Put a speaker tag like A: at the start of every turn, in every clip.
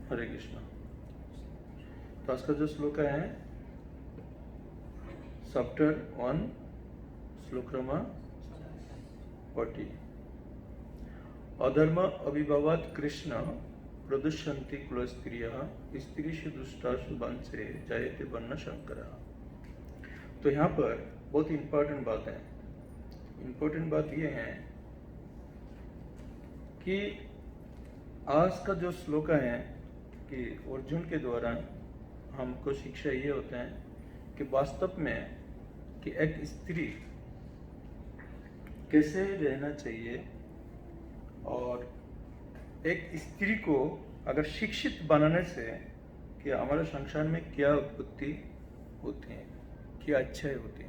A: हरे कृष्ण। तो आज का जो श्लोक है चैप्टर 1 श्लोक क्रमांक 40। अधर्म अभिभवात् कृष्ण प्रदुष्यन्ति कुलस्त्रियः स्त्रीषु दुष्टासु वंशे जायते वर्ण शंकरः। तो यहाँ पर बहुत इम्पोर्टेंट बात है। इम्पोर्टेंट बात ये है कि आज का जो श्लोक है कि अर्जुन के द्वारा हमको शिक्षा ये होता है कि वास्तव में कि एक स्त्री कैसे रहना चाहिए और एक स्त्री को अगर शिक्षित बनाने से कि हमारे संसार में क्या उत्पत्ति होती है, क्या अच्छाई होती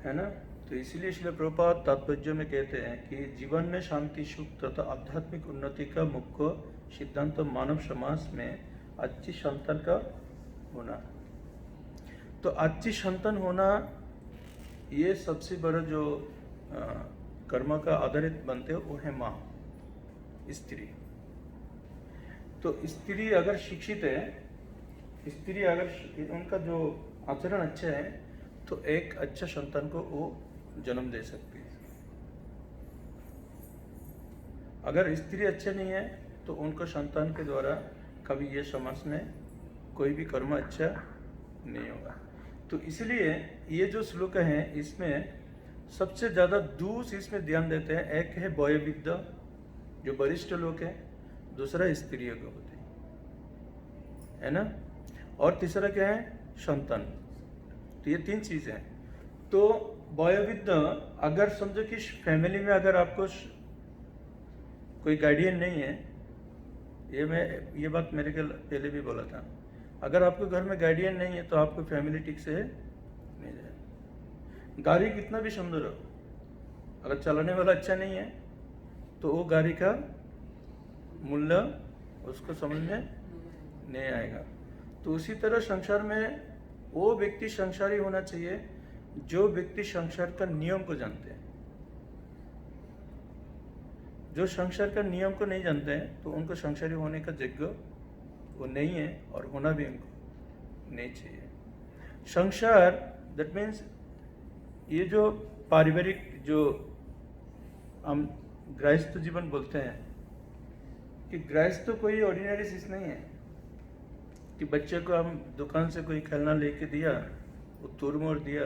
A: है ना। तो इसीलिए श्रील प्रभुपाद तात्पर्य में कहते हैं कि जीवन में शांति, सुख तथा आध्यात्मिक उन्नति का मुख्य सिद्धांत मानव समाज में अच्छी संतान का होना। तो अच्छी संतान होना ये सबसे बड़ा जो कर्म का आधारित बनते हो वो है माँ, स्त्री। तो स्त्री अगर शिक्षित है, स्त्री अगर उनका जो आचरण अच्छा है तो एक अच्छा संतान को वो जन्म दे सकती है। अगर स्त्री अच्छे नहीं है तो उनको संतान के द्वारा कभी ये समाज में कोई भी कर्म अच्छा नहीं होगा। तो इसलिए ये जो श्लोक है इसमें सबसे ज़्यादा दूसरे इसमें ध्यान देते हैं। एक है वयोवृद्ध जो वरिष्ठ लोग हैं, दूसरा स्त्रियों को होते है ना, और तीसरा क्या है संतान। तो ये तीन चीज़ें हैं। तो वयोवृद्ध अगर समझो कि फैमिली में अगर आपको कोई गार्डियन नहीं है, ये बात मेरे को पहले भी बोला था, अगर आपको घर में गार्डियन नहीं है तो आपको फैमिली ठीक से नहीं जाए। गाड़ी कितना भी सुंदर हो, अगर चलाने वाला अच्छा नहीं है तो वो गाड़ी का मूल्य उसको समझ में नहीं आएगा। तो उसी तरह संसार में वो व्यक्ति संसारी होना चाहिए जो व्यक्ति संसार का नियम को जानते हैं। जो संसार का नियम को नहीं जानते हैं तो उनको संसारी होने का योग्य वो नहीं है और होना भी उनको नहीं चाहिए। संसार दैट मीन्स ये जो पारिवारिक जो हम गृहस्थ जीवन बोलते हैं कि गृहस्थ तो कोई ऑर्डिनरी चीज नहीं है कि बच्चे को हम दुकान से कोई खेलना लेके दिया, वो तुरमोर दिया,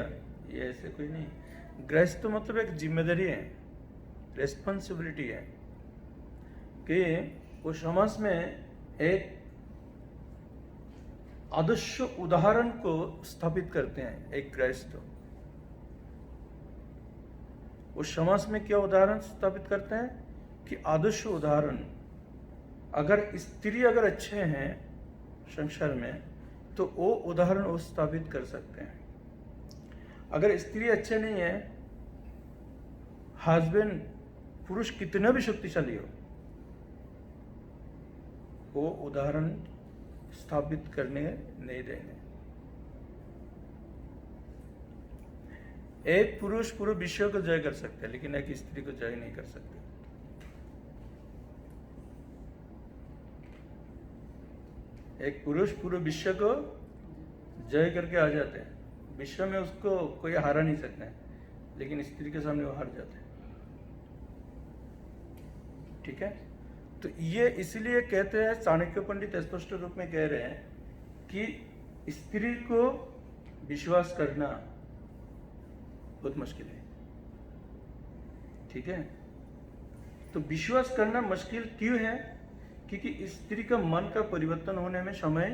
A: ये ऐसे कोई नहीं। गृहस्थ तो मतलब एक जिम्मेदारी है, रेस्पॉन्सिबिलिटी है कि वो समाज में एक आदर्श उदाहरण को स्थापित करते हैं। एक गृहस्थ उस समाज में क्या उदाहरण स्थापित करते हैं कि आदर्श उदाहरण। अगर स्त्री अगर अच्छे हैं संसार में तो वो उदाहरण वो स्थापित कर सकते हैं। अगर स्त्री अच्छे नहीं है, हस्बैंड पुरुष कितना भी शक्तिशाली हो, वो उदाहरण स्थापित करने नहीं देंगे। एक पुरुष पूरे विश्व को जय कर सकते हैं लेकिन एक स्त्री को जय नहीं कर सकते। एक पुरुष पूरे विश्व को जय करके आ जाते हैं, विश्व में उसको कोई हरा नहीं सकता है, लेकिन स्त्री के सामने वो हार जाते हैं। ठीक है। तो ये इसलिए कहते हैं, चाणक्य पंडित स्पष्ट रूप में कह रहे हैं कि स्त्री को विश्वास करना बहुत मुश्किल है। ठीक है। तो विश्वास करना मुश्किल क्यों है? क्योंकि स्त्री का मन का परिवर्तन होने में समय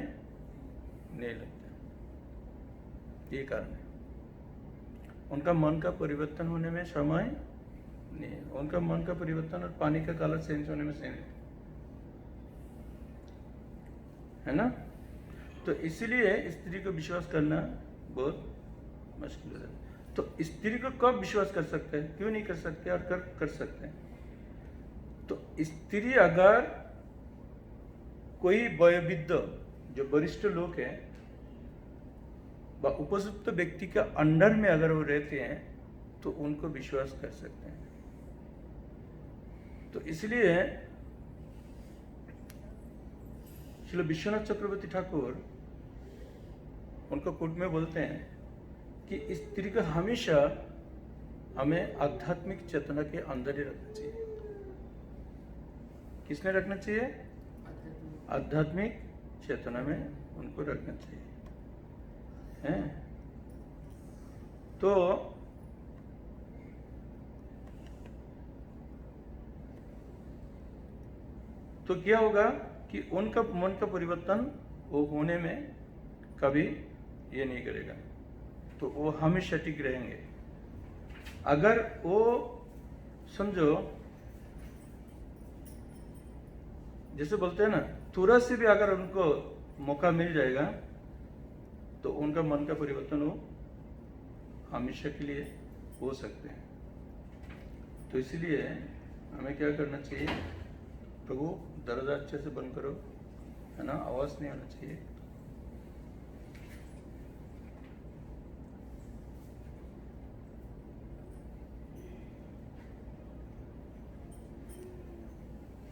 A: नहीं लगता, ये कारण है। उनका मन का परिवर्तन होने में समय नहीं, उनका मन का परिवर्तन और पानी का कलर चेंज होने में सेम है ना। तो इसीलिए स्त्री को विश्वास करना बहुत मुश्किल हो जाता है। तो स्त्री को कब विश्वास कर सकते हैं, क्यों नहीं कर सकते और कर सकते हैं? तो स्त्री अगर कोई वयोवृद्ध जो वरिष्ठ लोग हैं व उपयुक्त व्यक्ति के अंडर में अगर वो रहते हैं तो उनको विश्वास कर सकते हैं। तो इसलिए श्री विश्वनाथ चक्रवर्ती ठाकुर उनको कोट में बोलते हैं कि स्त्री को हमेशा हमें आध्यात्मिक चेतना के अंदर ही रखना चाहिए। किसने रखना चाहिए? आध्यात्मिक चेतना में उनको रखना चाहिए, हैं? तो क्या होगा कि उनका मन का परिवर्तन वो होने में कभी ये नहीं करेगा, तो वो हमेशा टिक रहेंगे। अगर वो समझो, जैसे बोलते हैं ना, तुरंत से भी अगर उनको मौका मिल जाएगा तो उनका मन का परिवर्तन हो हमेशा के लिए हो सकते हैं। तो इसलिए हमें क्या करना चाहिए? प्रभु दरवाजा अच्छे से बंद करो, है ना, आवाज नहीं आना चाहिए।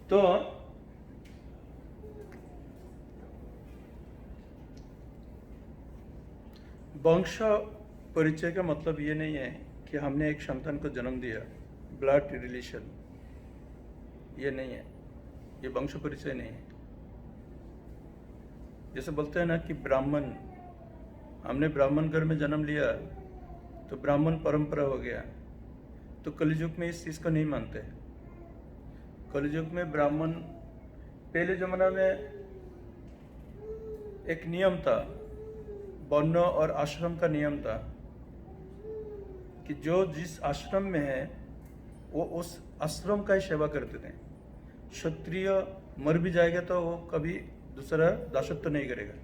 A: तो वंश परिचय का मतलब ये नहीं है कि हमने एक संतान को जन्म दिया, ब्लड रिलेशन, ये नहीं है, ये वंश परिचय नहीं है। जैसे बोलते हैं ना कि ब्राह्मण, हमने ब्राह्मण घर में जन्म लिया तो ब्राह्मण परंपरा हो गया। तो कलयुग में इस चीज को नहीं मानते। कलयुग में ब्राह्मण, पहले जमाना में एक नियम था, वर्ण और आश्रम का नियम था कि जो जिस आश्रम में है वो उस आश्रम का ही सेवा करते थे। क्षत्रिय मर भी जाएगा तो वो कभी दूसरा दासत्व नहीं करेगा,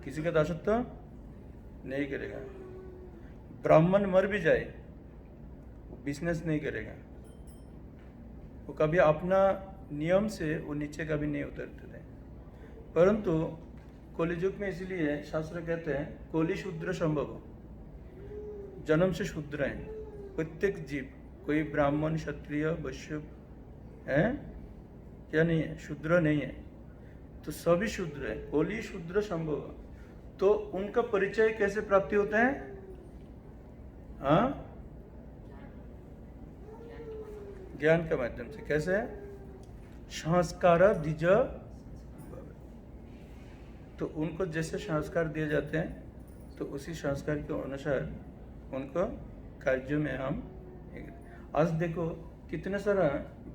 A: किसी का दासत्व नहीं करेगा। ब्राह्मण मर भी जाए वो बिजनेस नहीं करेगा, वो कभी अपना नियम से वो नीचे कभी नहीं उतरते थे। परंतु कलियुग में इसलिए शास्त्र कहते हैं कोली शूद्र संभव, जन्म से शूद्र है प्रत्येक जीव, कोई ब्राह्मण क्षत्रिय वैश्य है क्या नहीं है, शूद्र नहीं है, तो सभी शूद्र है, कोली शूद्र संभव। तो उनका परिचय कैसे प्राप्ति होता है? हाँ, ज्ञान के माध्यम से। कैसे? संस्कार द्विज, तो उनको जैसे संस्कार दिए जाते हैं तो उसी संस्कार के अनुसार उनको कार्यों में हम। आज देखो कितने सारा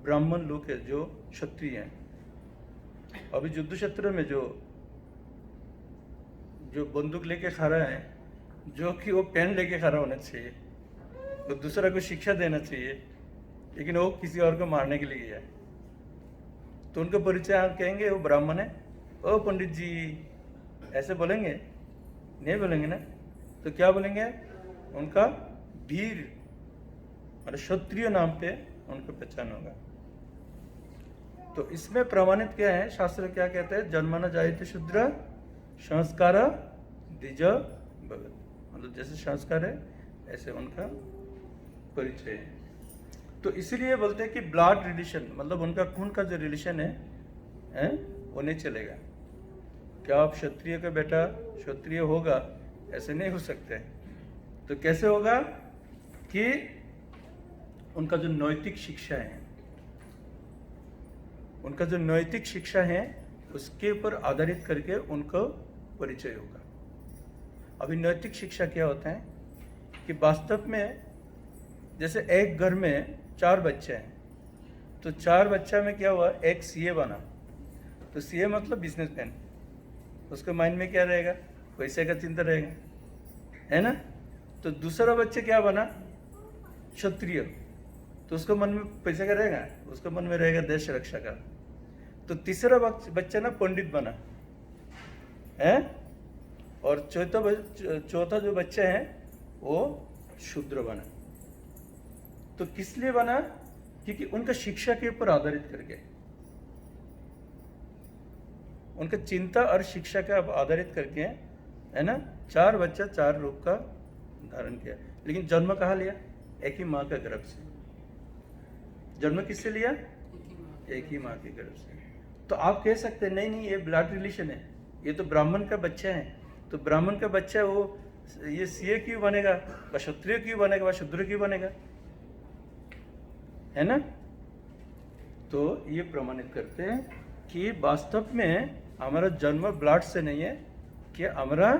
A: ब्राह्मण लोग हैं जो क्षत्रिय हैं। अभी युद्ध क्षेत्र में जो बंदूक लेके खड़ा है, जो कि वो पेन लेके खड़ा होना चाहिए, वो दूसरा को शिक्षा देना चाहिए, लेकिन वो किसी और को मारने के लिए गया है। तो उनका परिचय आप कहेंगे वो ब्राह्मण है, ओ पंडित जी, ऐसे बोलेंगे? नहीं बोलेंगे ना। तो क्या बोलेंगे? उनका वीर और क्षत्रिय नाम पे उनको पहचान होगा। तो इसमें प्रमाणित क्या है? शास्त्र क्या कहते हैं? जन्मना जायते शूद्र संस्कार द्विज भवेत्, मतलब जैसे संस्कार है ऐसे उनका परिचय है। तो इसीलिए बोलते हैं कि ब्लड रिलेशन, मतलब उनका खून का जो रिलेशन है वो नहीं चलेगा। क्या आप क्षत्रिय का बेटा क्षत्रिय होगा? ऐसे नहीं हो सकते। तो कैसे होगा कि उनका जो नैतिक शिक्षा है, उनका जो नैतिक शिक्षा है उसके ऊपर आधारित करके उनको परिचय होगा। अभी नैतिक शिक्षा क्या होता है कि वास्तव में जैसे एक घर में 4 बच्चे हैं, तो 4 बच्चा में क्या हुआ? एक सीए बना, तो सीए मतलब बिजनेसमैन, उसके माइंड में क्या रहेगा? पैसे का चिंता रहेगा, है ना। तो दूसरा बच्चा क्या बना? क्षत्रिय, तो उसको मन में पैसे का रहेगा, उसको मन में रहेगा देश रक्षा का। तो तीसरा बच्चा ना पंडित बना है, और चौथा जो बच्चा है वो शूद्र बना। तो किस लिए बना? क्योंकि उनका शिक्षा के ऊपर आधारित करके, उनका चिंता और शिक्षा का आधारित करके, है ना, 4 बच्चा 4 रूप का धारण किया। लेकिन जन्म कहाँ लिया? एक ही माँ का गर्भ से। जन्म किससे लिया? एक ही माँ के गर्भ से। तो आप कह सकते हैं नहीं नहीं ये ब्लड रिलेशन है, ये तो ब्राह्मण का बच्चा है, तो ब्राह्मण का बच्चा वो ये सीए क्यों बनेगा, वह क्षत्रिय क्यों बनेगा, वह शूद्र क्यों बनेगा, है ना। तो ये प्रमाणित करते हैं कि वास्तव में हमारा जन्म ब्लड से नहीं है, कि हमारा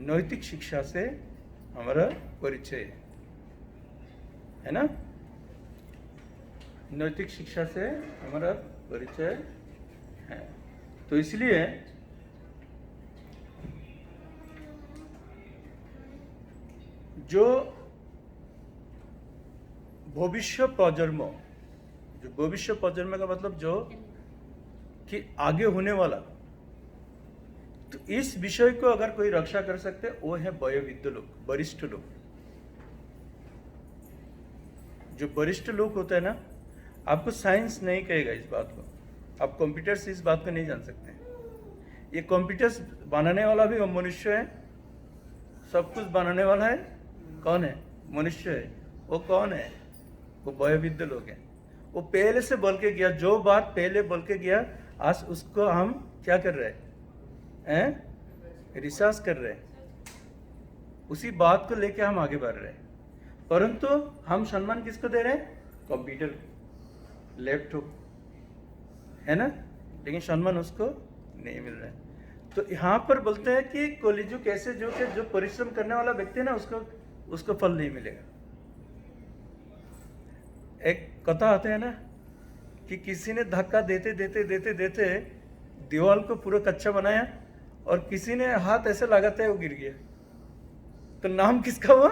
A: नैतिक शिक्षा से हमारा परिचय है ना, नैतिक शिक्षा से हमारा परिचय है। तो इसलिए जो भविष्य प्रजन्म, जो भविष्य प्रजन्म का मतलब जो कि आगे होने वाला, तो इस विषय को अगर कोई रक्षा कर सकते वो है वयोवृद्ध लोग, वरिष्ठ लोग। जो वरिष्ठ लोग होते हैं ना, आपको साइंस नहीं कहेगा इस बात को, आप कंप्यूटर से इस बात को नहीं जान सकते। ये कंप्यूटर्स बनाने वाला भी वो मनुष्य है, सब कुछ बनाने वाला है कौन है, मनुष्य है। वो कौन है, वो वयोवृद्ध लोग हैं। वो पहले से बोल के गया, जो बात पहले बोल के गया, आज उसको हम क्या कर रहे हैं, रिसर्च कर रहे हैं, उसी बात को लेके हम आगे बढ़ रहे हैं। परंतु हम सम्मान किसको दे रहे हैं, कंप्यूटर, लैपटॉप, है ना, लेकिन सम्मान उसको नहीं मिल रहा है। तो यहाँ पर बोलते हैं कि कलिजुग कैसे, जो परिश्रम करने वाला व्यक्ति है ना, उसको फल नहीं मिलेगा। एक कथा आते हैं ना कि किसी ने धक्का देते देते देते देते दीवार को पूरा कच्चा बनाया, और किसी ने हाथ ऐसे लगाते है वो गिर गया। तो नाम किसका हुआ,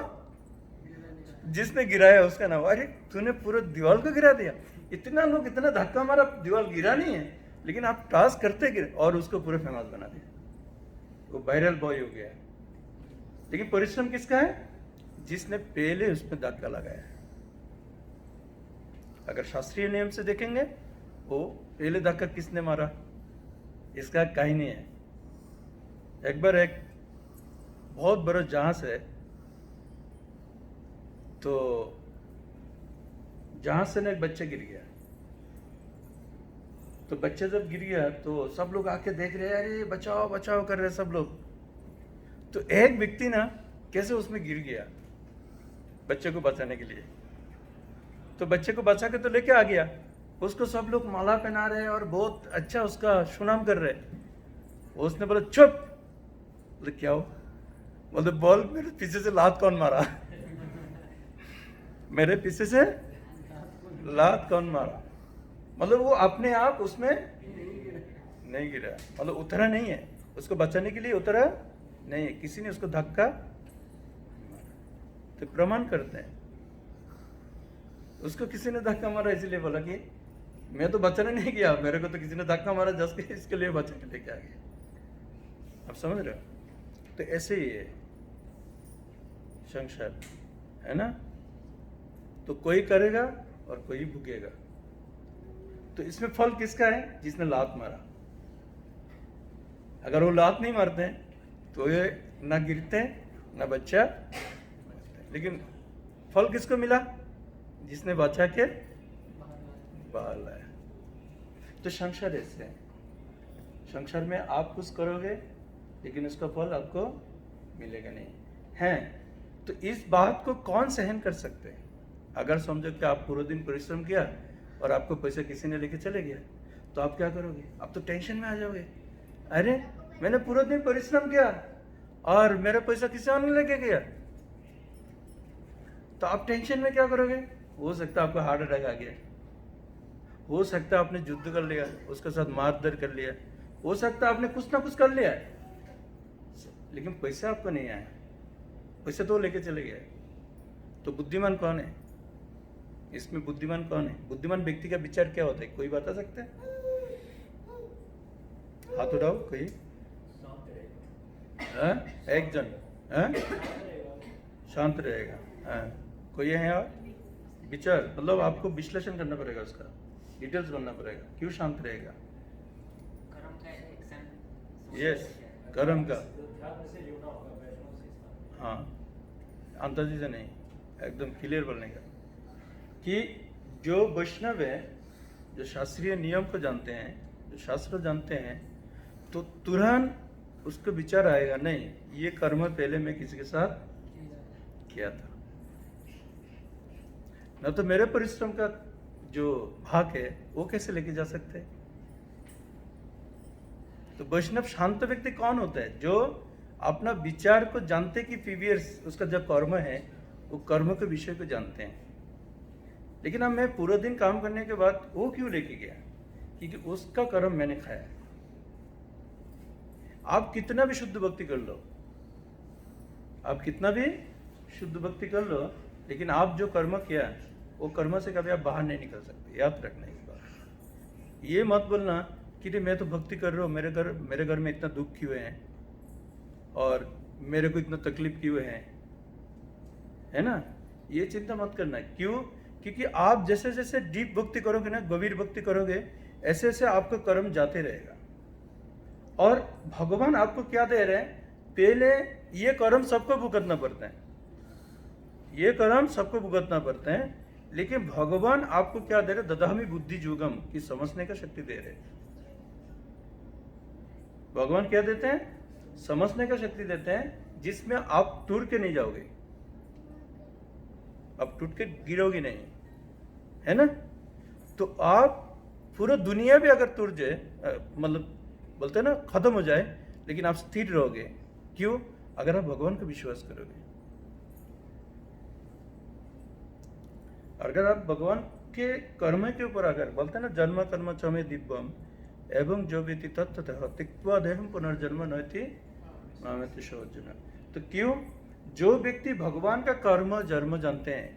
A: जिसने गिराया उसका नाम। अरे तूने पूरा दीवार को गिरा दिया, इतना लोग इतना धक्का मारा, दीवार गिरा नहीं है, लेकिन आप टास्क करते गिरे, और उसको पूरे फेमस बना दिया, वो वायरल बॉय हो गया। लेकिन परिश्रम किसका है, जिसने पहले उसमें धक्का लगाया है। अगर शास्त्रीय नियम से देखेंगे, वो पहले धक्का किसने मारा, इसका कहीं नहीं है। एक बार एक बहुत बड़ा जहाज है, तो जहाज से ना एक बच्चा गिर गया। तो बच्चा जब गिर गया तो सब लोग आके देख रहे हैं, अरे बचाओ बचाओ कर रहे हैं सब लोग। तो एक व्यक्ति ना कैसे उसमें गिर गया बच्चे को बचाने के लिए। तो बच्चे को बचा के तो लेके आ गया, उसको सब लोग माला पहना रहे हैं और बहुत अच्छा उसका सुनाम कर रहे हैं। उसने बोला चुप। बोले क्या हो, बोले बोल मेरे पीछे से लात कौन मारा मेरे पीछे से लात कौन मारा। मतलब वो अपने आप उसमें नहीं गिरा, मतलब उतरा नहीं है, उसको बचाने के लिए उतरा नहीं है, किसी ने उसको धक्का। तो प्रमाण करते हैं उसको किसी ने धक्का मारा, इसलिए बोला कि मैं तो बचाने नहीं गया, मेरे को तो किसी ने धक्का मारा जस्ट के इसके लिए बचा के लेके आ गया। आप समझ रहे हो। तो ऐसे ही है संसार, है ना। तो कोई करेगा और कोई भुगेगा। तो इसमें फल किसका है, जिसने लात मारा। अगर वो लात नहीं मारते हैं तो ये ना गिरते हैं ना बच्चा, लेकिन फल किसको मिला, जिसने बचा के बाहर लाया। तो संसार ऐसे है, संसार में आप कुछ करोगे लेकिन उसका फल आपको मिलेगा नहीं है। तो इस बात को कौन सहन कर सकते हैं। अगर समझो कि आप पूरा दिन परिश्रम किया और आपको पैसा किसी ने लेके चले गया, तो आप क्या करोगे, आप तो टेंशन में आ जाओगे। अरे मैंने पूरा दिन परिश्रम किया और मेरा पैसा किसी और ने लेके गया, तो आप टेंशन में क्या करोगे। हो सकता है आपको हार्ट अटैक आ गया, हो सकता है आपने युद्ध कर लिया, उसके साथ मारधर कर लिया, हो सकता है आपने कुछ ना कुछ कर लिया, लेकिन पैसा आपको नहीं आया, पैसा तो लेके चले गए। तो बुद्धिमान कौन है इसमें, बुद्धिमान कौन है। बुद्धिमान व्यक्ति का विचार क्या होता है, कोई बता सकता है, हाथ उठाओ कोई। एक जन शांत रहेगा। कोई है और विचार, मतलब आपको विश्लेषण करना पड़ेगा, उसका डिटेल्स बनना पड़ेगा, क्यों शांत रहेगा। यस, कर्म का, हाँ अंतर्जी से नहीं, एकदम क्लियर बोलने का कि जो वैष्णव है, जो शास्त्रीय नियम को जानते हैं, शास्त्र जानते हैं तो तुरंत उसको विचार आएगा, नहीं ये कर्म पहले मैं किसी के साथ किया था, न तो मेरे परिश्रम का जो भाग है वो कैसे लेके जा सकते हैं। तो वैष्णव शांत व्यक्ति कौन होता है? जो अपना विचार को जानते कि प्रीवियस उसका जो कर्म है वो कर्म के विषय को जानते हैं। लेकिन अब मैं पूरा दिन काम करने के बाद वो क्यों लेके गया? क्योंकि उसका कर्म मैंने खाया। आप कितना भी शुद्ध भक्ति कर लो, आप कितना भी शुद्ध भक्ति कर लो, लेकिन आप जो कर्म किया वो कर्म से कभी आप बाहर नहीं निकल सकते। याद रखना इस बात। ये मत बोलना कि मैं तो भक्ति कर रहा हूँ, मेरे घर में इतना दुख क्यों है और मेरे को इतना तकलीफ क्यों है ना? ये चिंता मत करना। क्यों? क्योंकि आप जैसे जैसे डीप भक्ति करोगे ना, गंभीर भक्ति करोगे, ऐसे ऐसे आपका कर्म जाते रहेगा। और भगवान आपको क्या दे रहे हैं? पहले ये कर्म सबको भुगतना पड़ता है, ये कर्म सबको भुगतना पड़ता है, लेकिन भगवान आपको क्या दे रहे? ददामि बुद्धि योगम की समझने का शक्ति दे रहे। भगवान क्या देते हैं? समझने का शक्ति देते हैं, जिसमें आप टूट के नहीं जाओगे, आप टूट के गिरोगे नहीं, है ना? तो आप पूरा दुनिया भी अगर टूट जाए, मतलब बोलते हैं ना खत्म हो जाए, लेकिन आप स्थिर रहोगे। क्यों? अगर आप भगवान का विश्वास करोगे। अगर आप भगवान के कर्म के ऊपर, अगर बोलते हैं ना जन्म कर्म च मे दिव्यम एवं जो व्यक्ति तत्ततः त्यक्त्वा देहं पुनर्जन्म नयति मामेति स अर्जुन। तो क्यों? जो व्यक्ति भगवान का कर्म जन्म जानते हैं,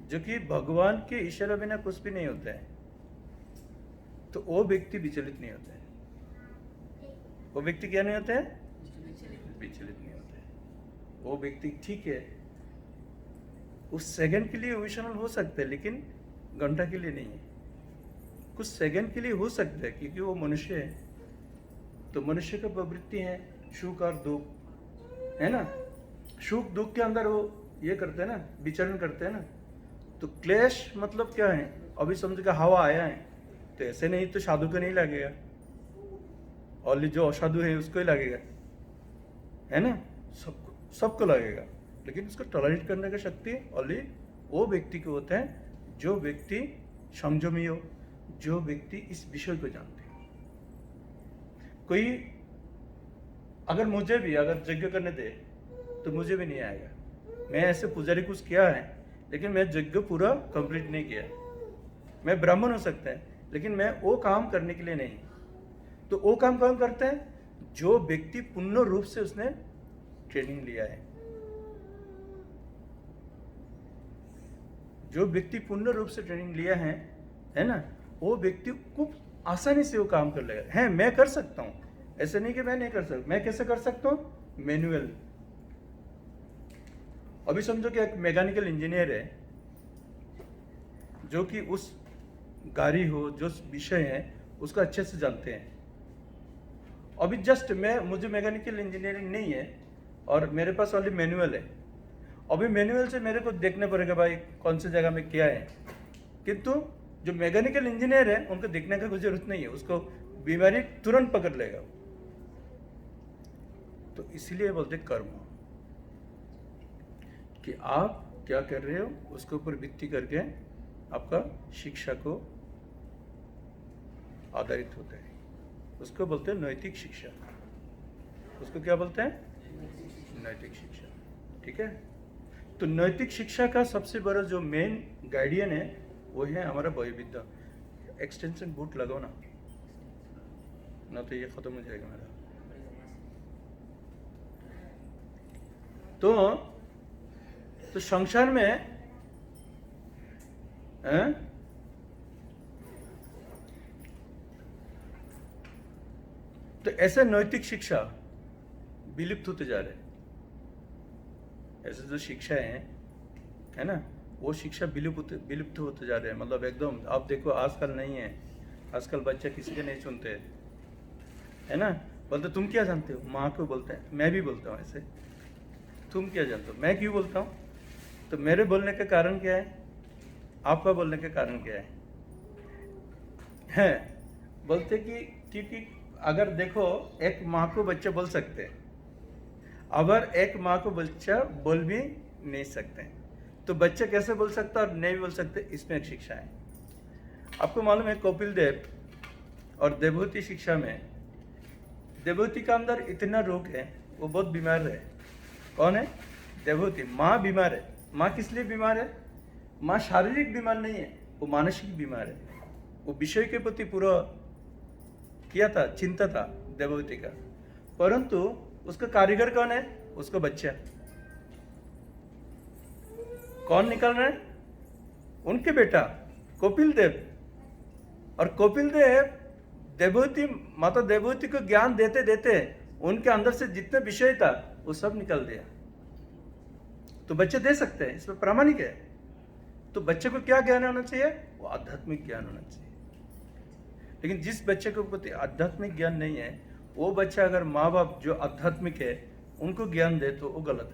A: जो कि भगवान के ईश्वर बिना कुछ भी नहीं होता है, तो वो व्यक्ति विचलित नहीं होता है। वो व्यक्ति क्या नहीं होता है? विचलित नहीं होता है। वो व्यक्ति ठीक है, उस सेकंड के लिए विषमल हो सकते हैं, लेकिन घंटा के लिए नहीं है। कुछ सेकंड के लिए हो सकता है, क्योंकि वो मनुष्य है। तो मनुष्य का प्रवृत्ति है सुख और दुख, है ना? सुख दुख के अंदर वो ये करते हैं ना, विचरण करते हैं ना। तो क्लेश मतलब क्या है? अभी समझ का हवा आया है, तो ऐसे नहीं तो साधु को नहीं लगेगा, और जो असाधु है उसको ही लगेगा, है ना? सबको लगेगा। लेकिन उसको टॉलरेट करने की शक्ति ओनली वो व्यक्ति को होता है, जो व्यक्ति संयमी हो, जो व्यक्ति इस विषय को जानते हैं। कोई अगर मुझे भी अगर यज्ञ करने दे तो मुझे भी नहीं आएगा। मैं ऐसे पुजारी कुछ किया है, लेकिन मैं यज्ञ पूरा कंप्लीट नहीं किया। मैं ब्राह्मण हो सकता है, लेकिन मैं वो काम करने के लिए नहीं। तो वो काम कौन करते हैं? जो व्यक्ति पूर्ण रूप से उसने ट्रेनिंग लिया है। जो व्यक्ति पूर्ण रूप से ट्रेनिंग लिया है ना, वो व्यक्ति खूब आसानी से वो काम कर लेगा। है, मैं कर सकता हूँ, ऐसे नहीं कि मैं नहीं कर सकता। मैं कैसे कर सकता हूँ? मैनुअल। अभी समझो कि एक मैकेनिकल इंजीनियर है, जो कि उस गाड़ी हो, जो विषय है उसको अच्छे से जानते हैं। अभी जस्ट मुझे मैकेनिकल इंजीनियरिंग नहीं है और मेरे पास ओनली मैनुअल है। अभी मैनुअल से मेरे को देखना पड़ेगा भाई कौन सी जगह में क्या है। किंतु जो मैकेनिकल इंजीनियर है उनको देखने का कोई जरूरत नहीं है, उसको बीमारी तुरंत पकड़ लेगा। तो इसलिए बोलते कर्म, कि आप क्या कर रहे हो उसके ऊपर भित्ति करके आपका शिक्षा को आधारित होता है। उसको बोलते हैं नैतिक शिक्षा। उसको क्या बोलते हैं? नैतिक शिक्षा। ठीक है? तो नैतिक शिक्षा का सबसे बड़ा जो मेन गाइडियन है वो है हमारा वयोविद्या। एक्सटेंशन बूट लगाओ ना तो ये खत्म हो जाएगा मेरा। तो संसार में तो ऐसे नैतिक शिक्षा विलुप्त होते जा रहे हैं। ऐसे जो शिक्षा है ना, वो शिक्षा विलुप्त होते जा रहे हैं। मतलब एकदम आप देखो आजकल नहीं है, आजकल बच्चे किसी के नहीं सुनते, है ना? बोलते तुम क्या जानते हो, माँ को बोलते हैं। मैं भी बोलता हूँ ऐसे, तुम क्या जानते हो। मैं क्यों बोलता हूँ? तो मेरे बोलने का कारण क्या है, आपका बोलने का कारण क्या है? हैं, बोलते कि क्योंकि अगर देखो एक माँ को बच्चे बोल सकते हैं, अगर एक माँ को बच्चा बोल भी नहीं सकते, तो बच्चे कैसे बोल सकता और नहीं बोल सकते, इसमें एक शिक्षा है। आपको मालूम है कपिल देव और देवहूति शिक्षा में, देवहूति का अंदर इतना रोग है, वो बहुत बीमार है। कौन है? देवहूति। माँ बीमार है। माँ किस लिए बीमार है? माँ शारीरिक बीमार नहीं है, वो मानसिक बीमार है। वो विषय के प्रति पूरा किया था, चिंता था देवहूति का, परंतु उसका कारीगर कौन है? उसका बच्चा। कौन निकल रहा है? उनके बेटा कपिल देव। और कपिल देव देवहूति, माता देवहूति को ज्ञान देते देते उनके अंदर से जितने विषय था वो सब निकल दिया। तो बच्चे दे सकते हैं, इसमें प्रामाणिक है। तो बच्चे को क्या ज्ञान होना चाहिए? वो आध्यात्मिक ज्ञान होना चाहिए। लेकिन जिस बच्चे को प्रति आध्यात्मिक ज्ञान नहीं है, वो बच्चा अगर माँ बाप जो आध्यात्मिक है उनको ज्ञान दे तो वो गलत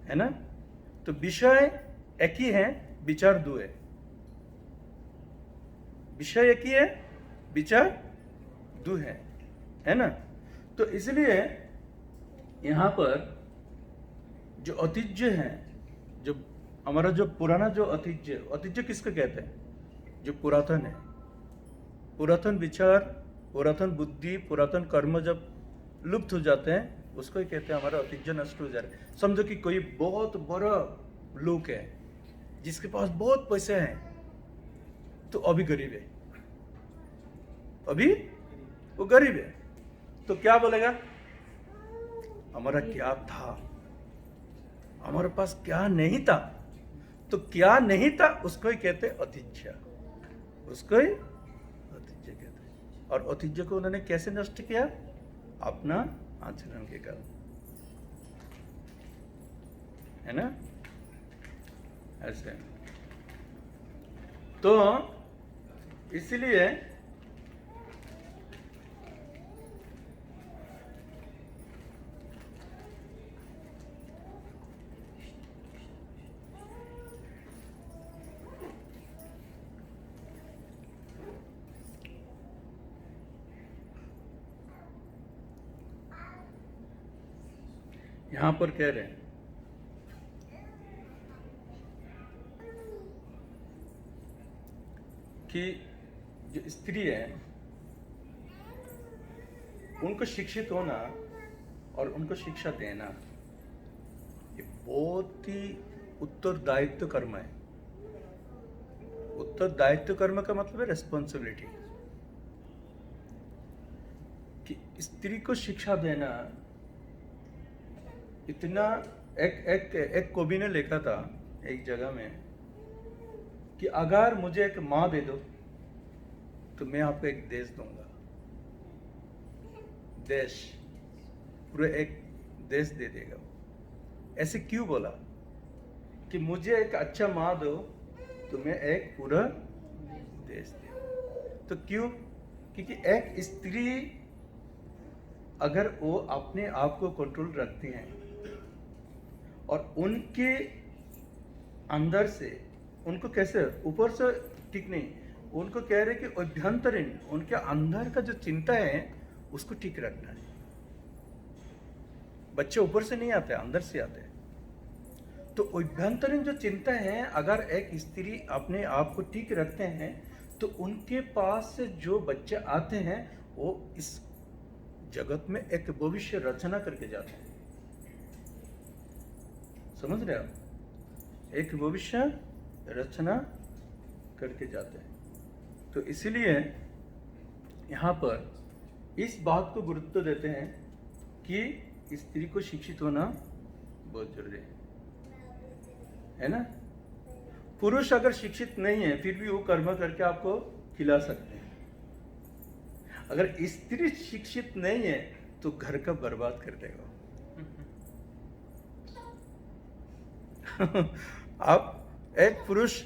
A: है ना? तो विषय एक ही है, विचार दो है। विषय एक ही है, विचार दो है ना? तो इसलिए यहां पर जो ऐतिह्य है, जो हमारा जो पुराना जो ऐतिह्य किसको कहते हैं? जो पुरातन है, पुरातन विचार, पुरातन बुद्धि, पुरातन कर्म जब लुप्त हो जाते हैं उसको ही कहते हैं हमारा ऐतिह्य नष्ट हो जा रहा है। समझो कि कोई बहुत बड़ा लोग है जिसके पास बहुत पैसे हैं, तो अभी गरीब है, अभी वो गरीब है, तो क्या बोलेगा? हमारा क्या था, हमारे पास क्या नहीं था। तो क्या नहीं था उसको ही कहते ऐतिह्य, उसको ही ऐतिह्य कहते हैं। और ऐतिह्य को उन्होंने कैसे नष्ट किया? अपना आचरण के कारण, है ना? ऐसे तो इसलिए यहां पर कह रहे हैं कि जो स्त्री है उनको शिक्षित होना और उनको शिक्षा देना ये बहुत ही उत्तरदायित्व कर्म है। उत्तरदायित्व कर्म का मतलब है रेस्पॉन्सिबिलिटी। कि स्त्री को शिक्षा देना इतना, एक कवि ने लिखा था एक जगह में कि अगर मुझे एक माँ दे दो तो मैं आपको एक देश दूंगा। देश, पूरे एक देश दे देगा। ऐसे क्यों बोला? कि मुझे एक अच्छा माँ दो तो मैं एक पूरा देश दे। तो क्यों? क्योंकि एक स्त्री अगर वो अपने आप को कंट्रोल रखती हैं और उनके अंदर से, उनको कैसे ऊपर से ठीक नहीं, उनको कह रहे कि अभ्यंतरीण उनके अंदर का जो चिंता है उसको ठीक रखना है। बच्चे ऊपर से नहीं आते, अंदर से आते हैं। तो अभ्यंतरीण जो चिंता है, अगर एक स्त्री अपने आप को ठीक रखते हैं तो उनके पास से जो बच्चे आते हैं वो इस जगत में एक भविष्य रचना करके जाते हैं। समझ रहे हो? एक भविष्य रचना करके जाते हैं। तो इसलिए यहाँ पर इस बात को गुरुत्व देते हैं कि स्त्री को शिक्षित होना बहुत जरूरी है ना? पुरुष अगर शिक्षित नहीं है फिर भी वो कर्म करके आपको खिला सकते हैं। अगर स्त्री शिक्षित नहीं है तो घर का बर्बाद कर देगा। आप एक पुरुष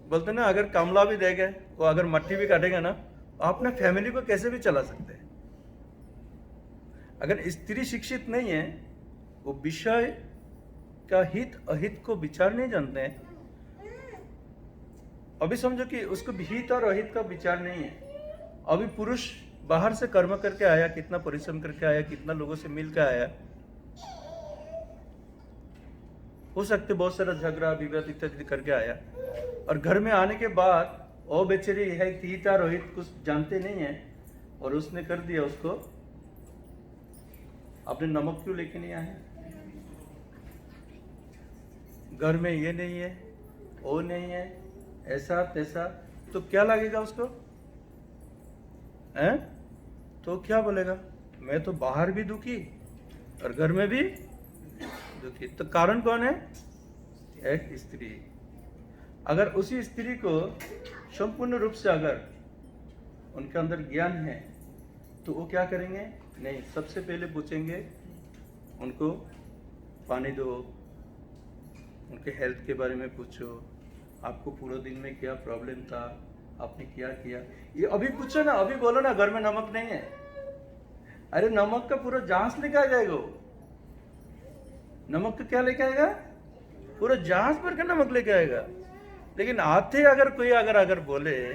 A: बोलते ना, अगर कमला भी देगा, वो अगर मट्टी भी काटेगा ना, आप अपने फैमिली को कैसे भी चला सकते हैं। अगर स्त्री शिक्षित नहीं है, वो विषय का हित अहित को विचार नहीं जानते हैं, अभी समझो कि उसको हित और अहित का विचार नहीं है। अभी पुरुष बाहर से कर्म करके आया, कितना परिश्रम करके आया, कितना लोगों से मिल के आया, हो सकते बहुत सारा झगड़ा विवाद इत्यादि करके आया, और घर में आने के बाद वो बेचारी है हित और अहित कुछ जानते नहीं है, और उसने कर दिया उसको, आपने नमक क्यों लेके नहीं आया, घर में ये नहीं है, वो नहीं है, ऐसा तैसा, तो क्या लगेगा उसको हैं? तो क्या बोलेगा, मैं तो बाहर भी दुखी और घर में भी दुखी। तो कारण कौन है? एक स्त्री। अगर उसी स्त्री को संपूर्ण रूप से अगर उनके अंदर ज्ञान है तो वो क्या करेंगे? नहीं, सबसे पहले पूछेंगे उनको पानी दो, उनके हेल्थ के बारे में पूछो, आपको पूरे दिन में क्या प्रॉब्लम था, आपने क्या किया, ये अभी पूछो ना, अभी बोलो ना घर में नमक नहीं है। अरे नमक का पूरा जांच लेके आ जाएगा वो। नमक का क्या लेके आएगा? पूरा जांच भर के नमक लेके आएगा। लेकिन आते अगर कोई अगर बोले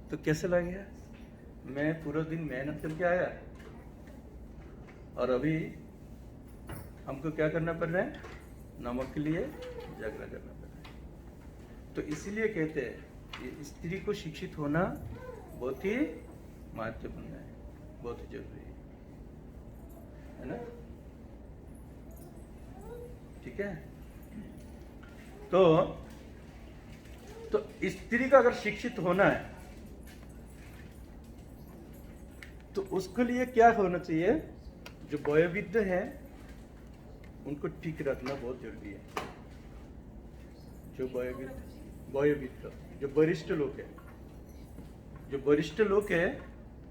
A: तो कैसे लगेगा? मैं पूरा दिन मेहनत करके आया और अभी हमको क्या करना पड़ रहा है? नमक के लिए झगड़ा करना पड़ रहा है। तो इसीलिए कहते हैं ये स्त्री को शिक्षित होना बहुत ही महत्वपूर्ण है, बहुत ही जरूरी है ना? ठीक है। तो स्त्री का अगर शिक्षित होना है तो उसके लिए क्या होना चाहिए? जो वयोवृद्ध है उनको ठीक रखना बहुत जरूरी है। जो वयोवृद्ध जो वरिष्ठ लोग है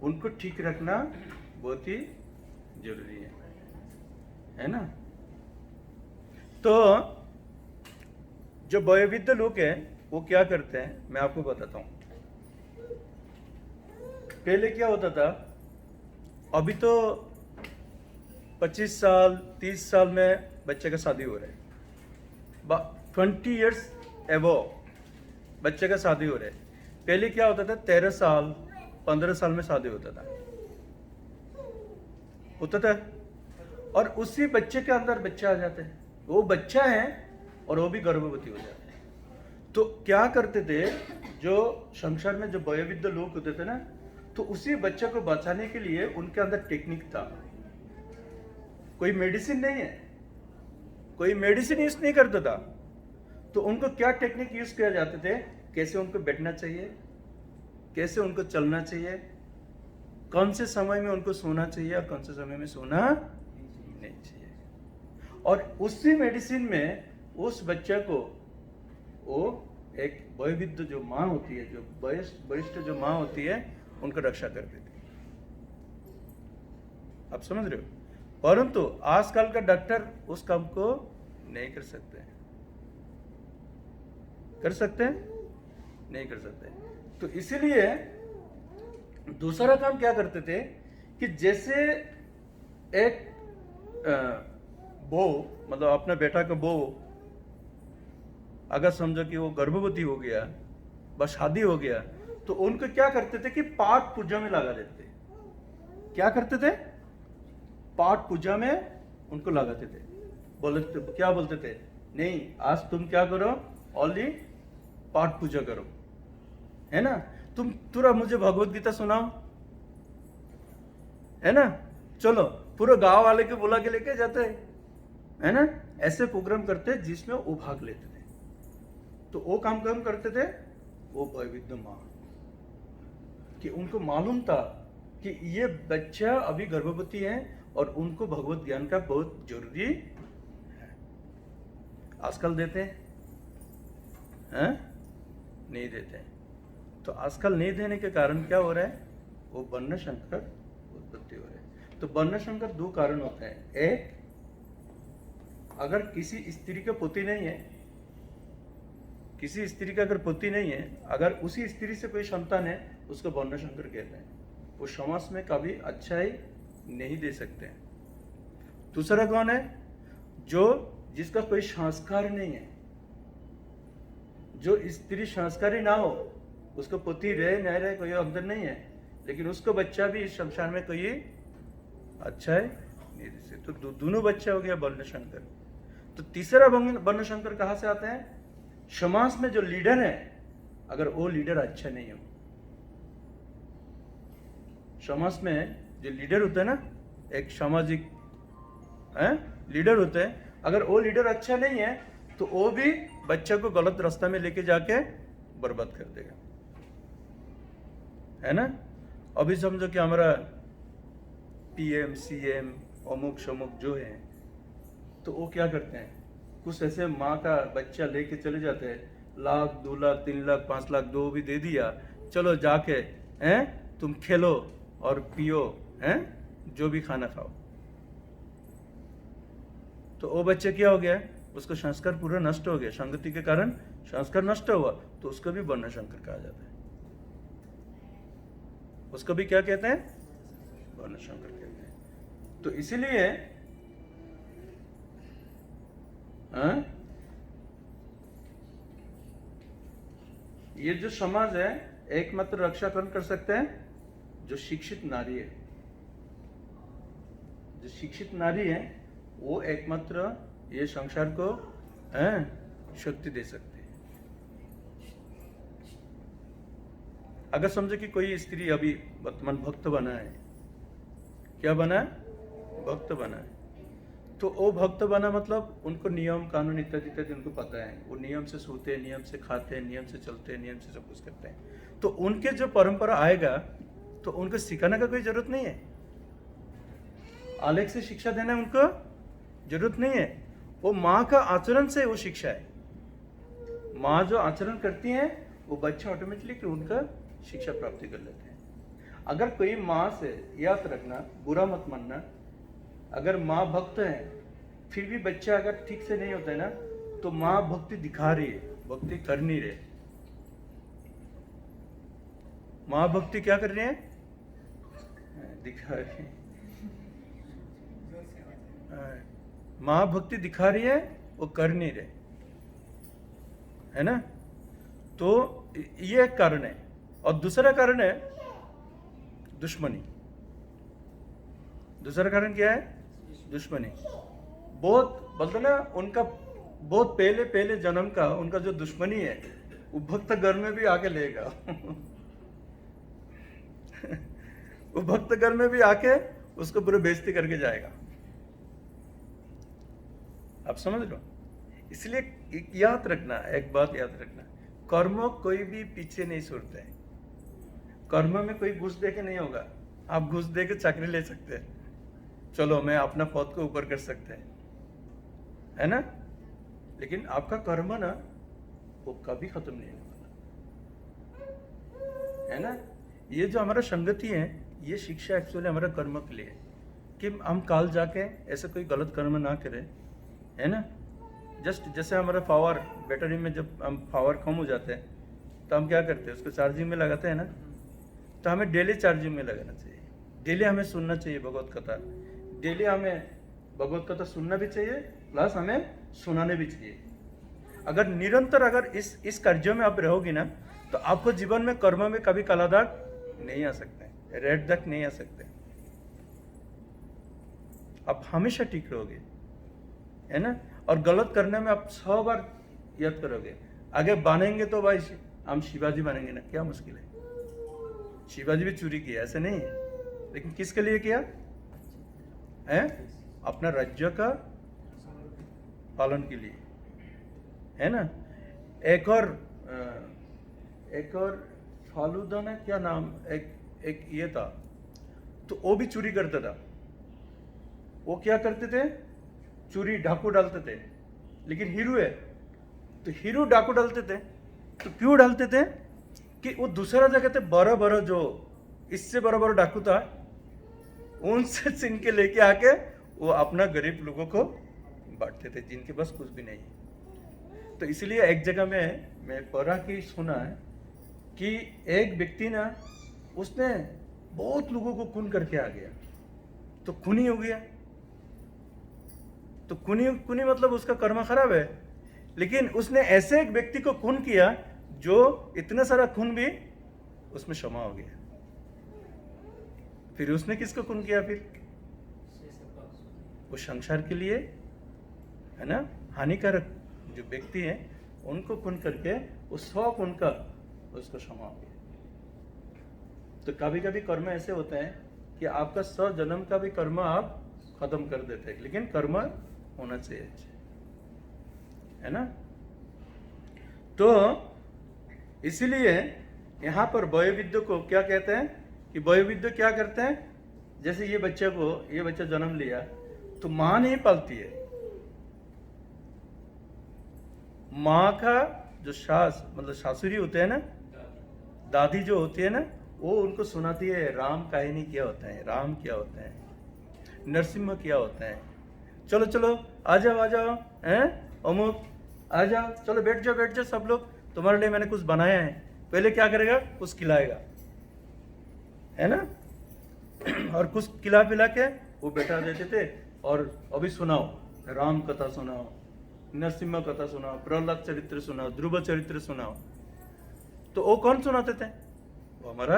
A: उनको ठीक रखना बहुत ही जरूरी है ना? तो जो वयोवृद्ध लोग हैं वो क्या करते हैं मैं आपको बताता हूं। पहले क्या होता था, अभी तो 25 साल 30 साल में बच्चे का शादी हो रहा है, 20 इयर्स एबव बच्चे का शादी हो रहा है। पहले क्या होता था, 13 साल 15 साल में शादी होता था, और उसी बच्चे के अंदर बच्चा आ जाता है, वो बच्चा है और वो भी गर्भवती हो जाता है। तो क्या करते थे जो संसार में जो वयोवृद्ध लोग होते थे ना, तो उसी बच्चे को बचाने के लिए उनके अंदर टेक्निक था। कोई मेडिसिन नहीं है, कोई मेडिसिन यूज नहीं करता था, तो उनको क्या टेक्निक यूज किया जाते थे? कैसे उनको बैठना चाहिए, कैसे उनको चलना चाहिए, कौन से समय में उनको सोना चाहिए और कौन से समय में सोना नहीं चाहिए। और उसी मेडिसिन में उस बच्चे को वो एक वयोवृद्ध जो माँ होती है, जो वरिष्ठ जो माँ होती है, उनको रक्षा करती थी। आप समझ रहे हो? परंतु आजकल का डॉक्टर उस काम को नहीं कर सकते हैं। कर सकते हैं? नहीं कर सकते। तो इसीलिए दूसरा काम क्या करते थे कि जैसे एक बहू, मतलब अपने बेटा का बहू अगर समझो कि वो गर्भवती हो गया, बस शादी हो गया, तो उनको क्या करते थे कि पाठ पूजा में लगा देते। क्या करते थे? पाठ पूजा में उनको लगाते थे। क्या बोलते थे? नहीं, आज तुम क्या करो? ओनली पाठ पूजा करो, है ना? तुम पूरा मुझे भगवत गीता सुनाओ, है ना? चलो पूरे गांव वाले के बुला के लेके जाते हैं, है ना? ऐसे प्रोग्राम करते जिसमें वो भाग लेते थे। तो वो काम करते थे वो वयोवृद्ध माँ, कि उनको मालूम था कि ये बच्चा अभी गर्भवती है और उनको भगवत ज्ञान का बहुत जरूरी है। आजकल देते हैं? नहीं देते। तो आजकल नहीं देने के कारण क्या हो रहा है? वो वर्ण संकर उत्पत्ति हो रही है। तो वर्ण संकर दो कारण होते हैं। एक, अगर किसी स्त्री का पुत्र नहीं है, किसी स्त्री का अगर पुत्र नहीं है, अगर उसी स्त्री से कोई संतान है, उसको वर्ण संकर कहते हैं। वो समाज में कभी अच्छाई नहीं दे सकते हैं। दूसरा कौन है? जो जिसका कोई संस्कार नहीं है, जो स्त्री संस्कारी ना हो, उसको पति रहे न रहे कोई अंतर नहीं है, लेकिन उसको बच्चा भी इस शमशान में कोई अच्छा है नहीं दिखे। तो दोनों बच्चा हो गया वर्णशंकर। तो तीसरा वर्णशंकर कहाँ से आता है? समाज में जो लीडर है, अगर वो लीडर अच्छा नहीं हो, समाज में जो लीडर होता है ना, एक सामाजिक लीडर होते हैं, अगर वो लीडर अच्छा नहीं है तो वो भी बच्चे को गलत रास्ता में लेके जाके बर्बाद कर देगा, है ना। अभी समझो कि हमारा पीएम सीएम अमुक शमुक जो है, तो वो क्या करते हैं, कुछ ऐसे माँ का बच्चा लेके चले जाते हैं, 1 लाख 2 लाख 3 लाख 5 लाख दो भी दे दिया, चलो जाके तुम खेलो और पियो, जो भी खाना खाओ। तो वो बच्चे क्या हो गया, उसका संस्कार पूरा नष्ट हो गया, संगति के कारण संस्कार नष्ट हुआ, तो उसको भी वर्णशंकर कहा जाता है। उसको भी क्या कहते हैं? वर्णशंकर कहते हैं। तो इसीलिए ये जो समाज है, एकमात्र रक्षा कौन कर सकते हैं? जो शिक्षित नारी है। जो शिक्षित नारी है वो एकमात्र ये संसार को शक्ति दे सकती है। अगर समझो कि कोई स्त्री अभी वर्तमान भक्त बना है, क्या बना है? भक्त बना है, तो वो भक्त बना मतलब उनको नियम कानून इत्यादि इत्यादि उनको पता है, वो नियम से सोते हैं, नियम से खाते हैं, नियम से चलते हैं, नियम से सब कुछ करते हैं। तो उनके जो परंपरा आएगा तो उनको सिखाने का कोई जरूरत नहीं है, अलग से शिक्षा देना उनको जरूरत नहीं है। वो माँ का आचरण से वो शिक्षा है। माँ जो आचरण करती है वो बच्चा ऑटोमेटिकली उनका शिक्षा प्राप्ति कर लेते हैं। अगर कोई माँ से, याद रखना, बुरा मत मानना, अगर माँ भक्त है फिर भी बच्चा अगर ठीक से नहीं होता है ना, तो माँ भक्ति दिखा रही है, भक्ति कर नहीं रही। माँ भक्ति क्या कर रही है? दिखा रही है। माँ भक्ति दिखा रही है, वो कर नहीं रहे, है ना। तो ये एक कारण है। और दूसरा कारण है दुश्मनी। दूसरा कारण क्या है? दुश्मनी। बहुत बोलते ना, उनका बहुत पहले पहले जन्म का उनका जो दुश्मनी है वो भक्त घर में भी आके लेगा। वो भक्त घर में भी आके उसको पूरे बेइज्जती करके जाएगा। आप समझ लो। इसलिए याद रखना, एक बात याद रखना, कर्म कोई भी पीछे नहीं छोड़ते हैं। कर्म में कोई घुस दे के नहीं होगा। आप घुस दे के चाकरी ले सकते हैं, चलो मैं अपना पद को ऊपर कर सकते हैं, है ना, लेकिन आपका कर्म ना वो कभी खत्म नहीं होगा, है ना। ये जो हमारा संगति है, ये शिक्षा एक्चुअली हमारा कर्म के लिए, कि हम काल जाके ऐसे कोई गलत कर्म ना करें, है ना। जस्ट जैसे हमारा पावर बैटरी में जब हम पावर कम हो जाते हैं तो हम क्या करते हैं, उसको चार्जिंग में लगाते हैं ना। तो हमें डेली चार्जिंग में लगाना चाहिए, डेली हमें सुनना चाहिए भगवत कथा, डेली हमें भगवत कथा सुनना भी चाहिए, प्लस हमें सुनाने भी चाहिए। अगर निरंतर अगर इस कार्यों में आप रहोगी ना, तो आपको जीवन में कर्म में कभी काला दाग नहीं आ सकते, रेड दाग नहीं आ सकते, आप हमेशा ठीक रहोगे, है ना। और गलत करने में आप 100 बार याद करोगे। आगे बनेंगे तो भाई हम शिवाजी बनेंगे ना, क्या मुश्किल है। शिवाजी भी चोरी किया, ऐसे नहीं है, लेकिन किसके लिए किया है? अपना राज्य का पालन के लिए, है ना। एक और फालूदा ने क्या नाम, एक ये था, तो वो भी चोरी करता था। वो क्या करते थे? चोरी डाकू डालते थे, लेकिन हीरो है तो हीरो डाकू डालते थे। तो क्यों डालते थे? कि वो दूसरा जगह थे बड़ा बड़ा, जो इससे बड़ा बड़ा डाकू था, उनसे छीन के लेके आके वो अपना गरीब लोगों को बांटते थे, जिनके पास कुछ भी नहीं। तो इसलिए एक जगह में मैं पढ़ा कि सुना है कि एक व्यक्ति ना, उसने बहुत लोगों को खून करके आ गया, तो खूनी हो गया। तो खूनी मतलब उसका कर्म खराब है, लेकिन उसने ऐसे एक व्यक्ति को खून किया जो इतना सारा खून भी उसमें क्षमा हो गया। फिर उसने किसको खून किया? फिर वो संसार के लिए, है ना, हानिकारक जो व्यक्ति है उनको खून करके वो 100 खून का उसको क्षमा हो गया। तो कभी कभी कर्म ऐसे होते हैं कि आपका 100 जन्म का भी कर्म आप खत्म कर देते हैं, लेकिन कर्म होना चाहिए, है ना। तो इसीलिए यहाँ पर वयोविद्य को क्या कहते हैं कि वयोविद्य क्या करते हैं? जैसे ये बच्चा जन्म लिया तो माँ नहीं पालती है। माँ का जो मतलब सासुरी होते हैं ना, दादी जो होती है ना, वो उनको सुनाती है राम कहानी क्या होता है, राम क्या होता है, नरसिम्हा क्या होता है। चलो चलो आ जाओ, हैं अमुक, आ जाओ, चलो बैठ जाओ सब लोग, तुम्हारे लिए मैंने कुछ बनाया है। पहले क्या करेगा? कुछ खिलाएगा, है ना, और कुछ खिला पिला के वो बैठा देते थे और अभी सुनाओ, राम कथा सुनाओ, नरसिम्हा कथा सुनाओ, प्रहलाद चरित्र सुनाओ, ध्रुव चरित्र सुनाओ। तो वो कौन सुनाते थे? वो हमारा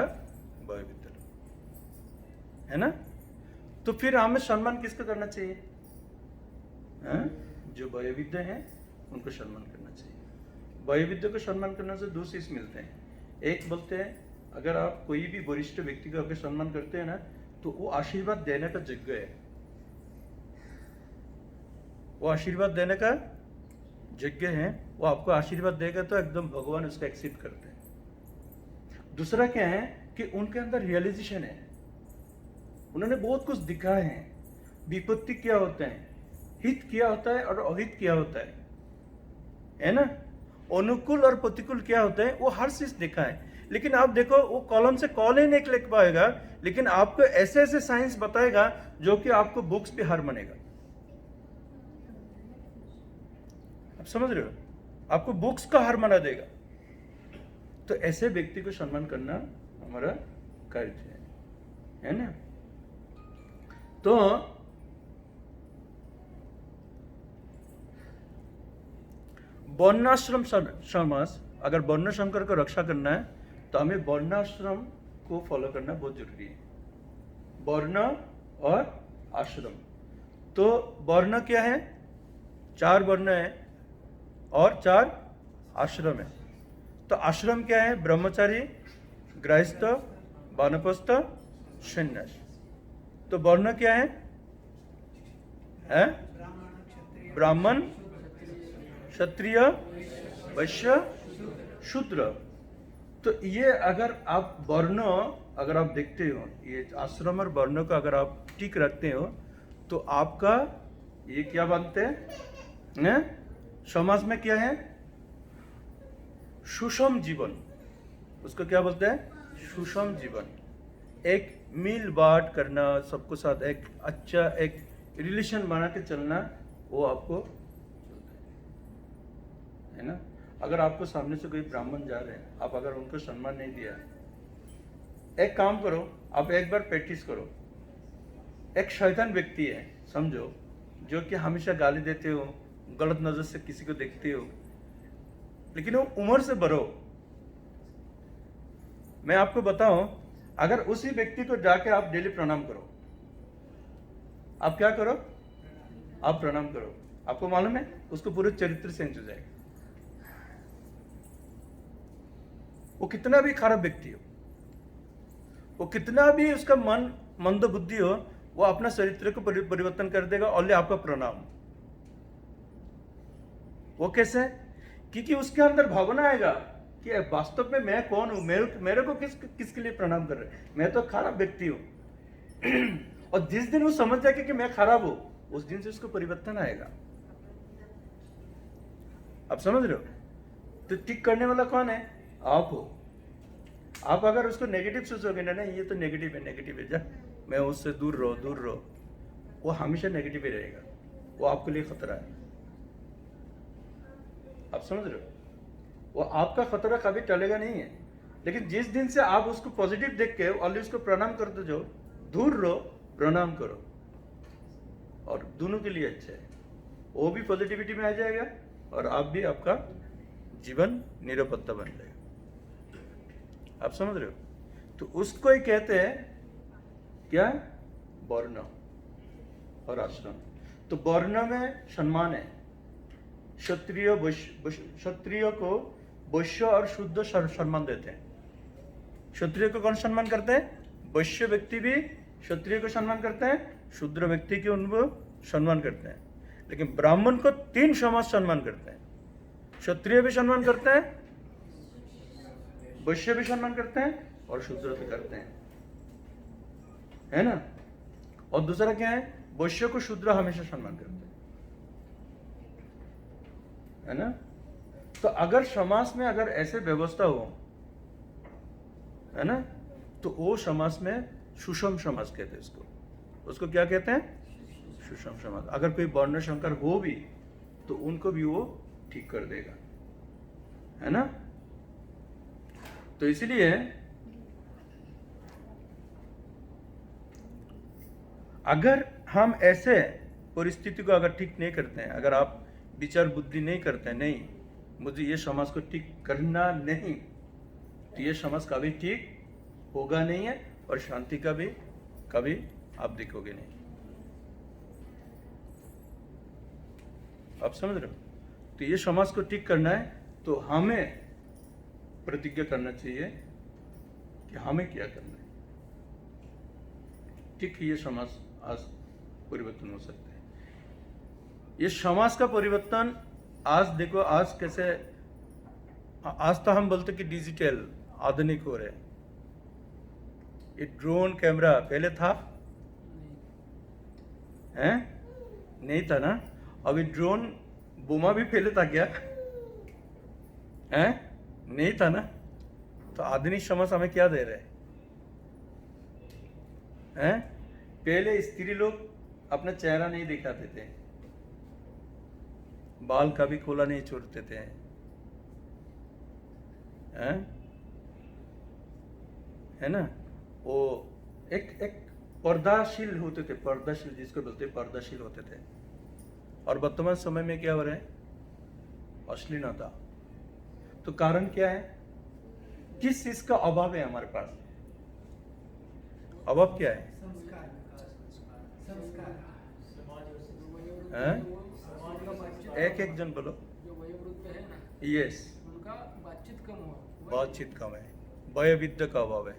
A: वयोविद्य, है ना। तो फिर हमें सम्मान किसको करना चाहिए? जो वयोविद्य हैं उनको सम्मान करना चाहिए। वयोविद्य को सम्मान करने से 2 चीज मिलते हैं। एक बोलते हैं, अगर आप कोई भी वरिष्ठ व्यक्ति को अगर सम्मान करते हैं ना, तो वो आशीर्वाद देने का योग्य है, वो आशीर्वाद देने का योग्य है। वो आपको आशीर्वाद देगा तो एकदम भगवान उसको एक्सेप्ट करते हैं। दूसरा क्या है कि उनके अंदर रियलाइजेशन है, उन्होंने बहुत कुछ दिखाया है, विपत्ति क्या होता है, हित क्या होता है और अहित क्या होता है ना, अनुकूल और प्रतिकूल क्या होता है, वो हर चीज देखा है। लेकिन आप देखो, वो कॉलम से कॉल ही नहीं लिख पाएगा, लेकिन आपको ऐसे ऐसे साइंस बताएगा जो कि आपको बुक्स पे हार मानेगा। आप समझ रहे हो? आपको बुक्स का हार माना देगा। तो ऐसे व्यक्ति को सम्मान करना हमारा कार्य है ना। तो वर्णाश्रम समाज, अगर वर्ण संकर को रक्षा करना है तो हमें वर्णाश्रम को फॉलो करना बहुत जरूरी है। वर्ण और आश्रम, तो वर्ण क्या है? 4 वर्ण है और 4 आश्रम है। तो आश्रम क्या है? ब्रह्मचारी, गृहस्थ, वानप्रस्थ, सन्यास। तो वर्ण क्या है? ब्राह्मण, क्षत्रिय, वैश्य, शूद्र। तो ये अगर आप वर्ण अगर आप देखते हो, ये आश्रम और वर्ण को अगर आप ठीक रखते हो तो आपका ये क्या बनते हैं? समाज में क्या है? सुषम जीवन। उसको क्या बोलते हैं? सुषम जीवन। एक मिल बांट करना, सबको साथ एक अच्छा एक रिलेशन बना के चलना, वो आपको है ना। अगर आपको सामने से कोई ब्राह्मण जा रहे हैं, आप अगर उनको सम्मान नहीं दिया, एक काम करो, आप एक बार प्रैक्टिस करो। एक शैतान व्यक्ति है समझो, जो कि हमेशा गाली देते हो, गलत नजर से किसी को देखते हो, लेकिन वो उम्र से बड़ो। मैं आपको बताऊं, अगर उसी व्यक्ति को जाके आप डेली प्रणाम करो, आप क्या करो? आप प्रणाम करो, आपको मालूम है उसको पूरे चरित्र चेंज हो जाएगा। वो कितना भी खराब व्यक्ति हो, वो कितना भी उसका मन मंद बुद्धि हो, वो अपना चरित्र को परिवर्तन कर देगा। और आपका प्रणाम। वो कैसे? क्योंकि उसके अंदर भावना आएगा कि वास्तव में मैं कौन हूं, मेरे को किसके लिए प्रणाम कर रहे, मैं तो खराब व्यक्ति हूं। और जिस दिन वो समझ जाएगा कि मैं खराब हूं, उस दिन से उसको परिवर्तन आएगा। आप समझ रहे हो? तो ठीक करने वाला कौन है? आप हो। आप अगर उसको नेगेटिव सोचोगे ना, ये तो नेगेटिव है, जा मैं उससे दूर रहो, वो हमेशा नेगेटिव ही रहेगा, वो आपके लिए खतरा है। आप समझ रहे हो? वो आपका खतरा कभी टलेगा नहीं है। लेकिन जिस दिन से आप उसको पॉजिटिव देख के और उसको प्रणाम करते जाओ, दूर रहो, प्रणाम करो, और दोनों के लिए अच्छा है। वो भी पॉजिटिविटी में आ जाएगा और आप भी, आपका जीवन निरापत्ता बन जाएगा। आप समझ रहे हो? तो उसको ही कहते हैं क्या? वर्ण और आश्रम। तो वर्ण में सम्मान है, क्षत्रिय क्षत्रिय को वैश्य और शुद्ध सम्मान देते हैं। क्षत्रिय को कौन सम्मान करते हैं? वैश्य व्यक्ति भी क्षत्रिय को सम्मान करते हैं, शूद्र व्यक्ति को उनको सम्मान करते हैं। लेकिन ब्राह्मण को 3 समाज सम्मान करते हैं। क्षत्रिय भी सम्मान करते हैं, वैश्य भी सम्मान करते हैं और शूद्र भी करते हैं, है ना? और दूसरा क्या है? वैश्य को शूद्र हमेशा सम्मान करते हैं, है ना? तो अगर समाज में अगर ऐसे व्यवस्था हो, है ना, तो वो समाज में सुषम समाज कहते हैं उसको क्या कहते हैं? सुषम समाज। अगर कोई वर्ण संकर हो भी तो उनको भी वो ठीक कर देगा, है ना? तो इसलिए अगर हम ऐसे परिस्थिति को अगर ठीक नहीं करते हैं, अगर आप विचार बुद्धि नहीं करते हैं, नहीं मुझे ये समाज को ठीक करना नहीं, तो ये समाज कभी ठीक होगा नहीं है और शांति का भी कभी आप देखोगे नहीं। आप समझ रहे हो? तो ये समाज को ठीक करना है तो हमें प्रतिज्ञा करना चाहिए कि हमें क्या करना है। ठीक है, ये समाज आज परिवर्तन हो सकता है। ये समाज का परिवर्तन आज देखो, आज कैसे, आज तो हम बोलते कि डिजिटल आधुनिक हो रहे। ये ड्रोन कैमरा पहले था हैं? नहीं था ना? अभी ड्रोन बोमा भी पहले था क्या? हैं? नहीं था ना? तो आधुनिक समाज हमें क्या दे रहे हैं? पहले स्त्री लोग अपना चेहरा नहीं दिखाते थे, बाल कभी खोला नहीं छोड़ते थे, हैं? है ना? वो एक पर्दाशील होते थे, पर्दाशील जिसको बोलते हैं, पर्दाशील होते थे। और वर्तमान समय में क्या हो रहा है? अश्लीलता। तो कारण क्या है? किस चीज का अभाव है हमारे पास? अभाव क्या है? एक जन बोलो।
B: जो वयोवृद्ध है ना,
A: यस,
B: उनका बातचीत कम हुआ,
A: बातचीत कम है, वयोवृद्ध का अभाव है।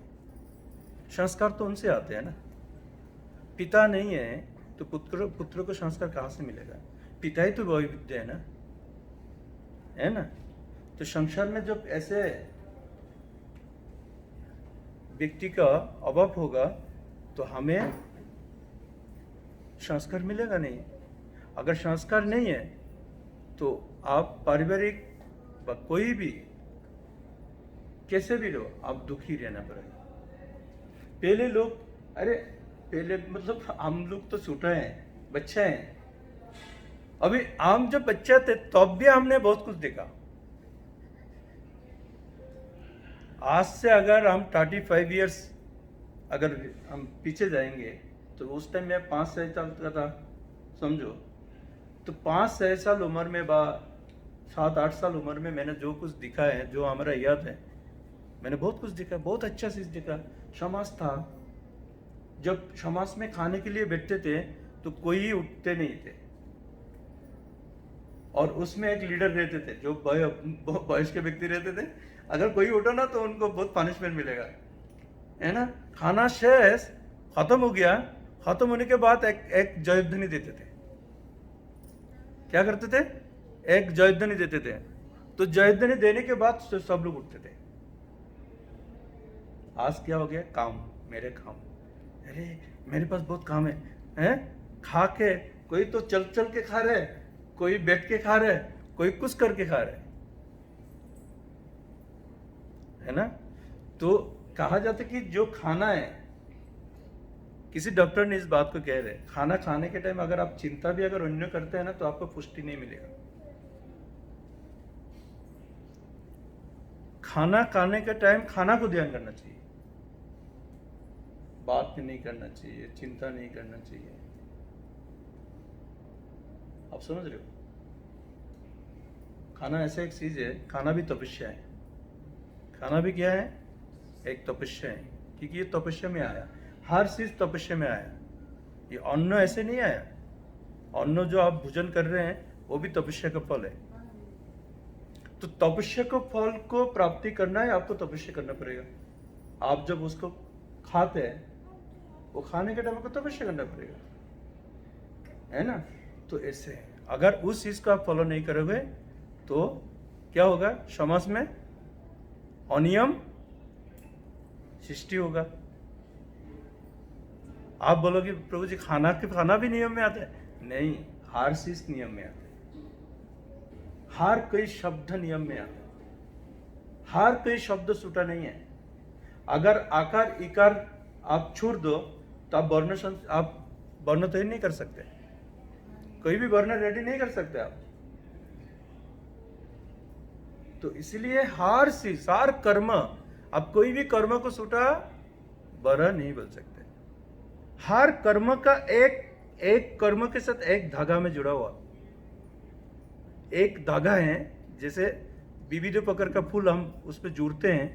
A: संस्कार तो उनसे आते हैं ना। पिता नहीं है तो पुत्र को संस्कार कहाँ से मिलेगा? पिता ही तो वयोवृद्ध है ना, है ना? तो संसार में जब ऐसे व्यक्ति का अभाव होगा तो हमें संस्कार मिलेगा नहीं। अगर संस्कार नहीं है तो आप पारिवारिक व कोई भी कैसे भी रहो, आप दुखी रहना पड़ेगा। पहले लोग, अरे पहले मतलब हम लोग तो छोटे हैं, बच्चे हैं। अभी हम जब बच्चे थे तब भी हमने बहुत कुछ देखा। आज से अगर हम 35 इयर्स अगर हम पीछे जाएंगे तो उस टाइम मैं 5-6 साल का था, समझो। तो 5-6 साल उम्र में 7-8 साल उम्र में मैंने जो कुछ दिखा है, जो हमारा याद है, मैंने बहुत कुछ देखा, बहुत अच्छा चीज देखा। समाज था, जब समाज में खाने के लिए बैठते थे तो कोई उठते नहीं थे और उसमें एक लीडर रहते थे, जो वयस्क व्यक्ति रहते थे। अगर कोई उठा ना तो उनको बहुत पनिशमेंट मिलेगा, है ना? खाना शेष खत्म हो गया, खत्म होने के बाद एक जयध्वनि देते थे। क्या करते थे? एक जयध्वनि देते थे। तो जयध्वनि देने के बाद सब लोग उठते थे। आज क्या हो गया? काम, मेरे काम, अरे मेरे पास बहुत काम है, हैं? खा के, कोई तो चल चल के खा रहे, कोई बैठ के खा रहे, कोई कुछ करके खा रहे, है ना? तो कहा जाता कि जो खाना है, किसी डॉक्टर ने इस बात को कह रहे, खाना खाने के टाइम अगर आप चिंता भी अगर अन्य करते हैं ना तो आपको पुष्टि नहीं मिलेगा। खाना खाने के टाइम खाना को ध्यान करना चाहिए, बात नहीं करना चाहिए, चिंता नहीं करना चाहिए। आप समझ रहे हो? खाना ऐसा एक चीज है, खाना भी तपस्या है। खाना भी क्या है? एक तपस्या है, क्योंकि ये तपस्या में आया। हर चीज तपस्या में आया। ये अन्न ऐसे नहीं आया। अन्न जो आप भोजन कर रहे हैं वो भी तपस्या का फल है। तो तपस्या का फल को प्राप्ति करना है, आपको तपस्या करना पड़ेगा। आप जब उसको खाते हैं, वो खाने के टाइम आपको तपस्या करना पड़ेगा, है ना? तो ऐसे अगर उस चीज का आप फॉलो नहीं करोगे तो क्या होगा? समाज में अनियम सृष्टि होगा। आप बोलोगे प्रभु जी खाना भी नियम में आता है? नहीं, हर चीज नियम में आता है। हर कोई शब्द नियम में आता है। हर कोई शब्द छूटा नहीं है। अगर आकार इकार आप छोड़ दो तो आप वर्ण तय नहीं कर सकते। कोई भी वर्ण रेडी नहीं कर सकते आप। तो इसलिए हर चीज, हर कर्म, आप कोई भी कर्म को छूटा वर्ण नहीं बोल सकते। हर कर्म का एक कर्म के साथ एक धागा में जुड़ा हुआ एक धागा है। जैसे विविध प्रकार का फूल हम उस पर जुड़ते हैं,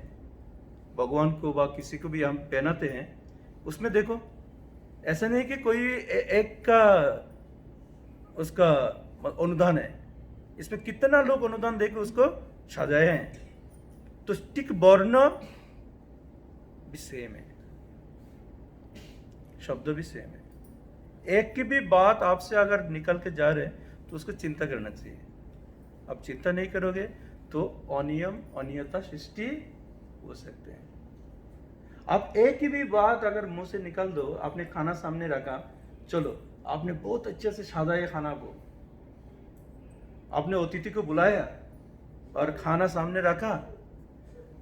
A: भगवान को व किसी को भी हम पहनाते हैं, उसमें देखो ऐसा नहीं कि कोई एक का उसका अनुदान है। इसमें कितना लोग अनुदान देकर उसको सजाए हैं। तो स्टिक वर्ण भी सेम है, शब्द भी सेम है। एक की भी बात आपसे अगर निकल के जा रहे हैं तो उसको चिंता करना चाहिए। आप चिंता नहीं करोगे तो अनियम अनियता सृष्टि हो सकते हैं। आप एक ही भी बात अगर मुंह से निकाल दो, आपने खाना सामने रखा, चलो आपने बहुत अच्छे से सजाया खाना को, आपने अतिथि को बुलाया और खाना सामने रखा,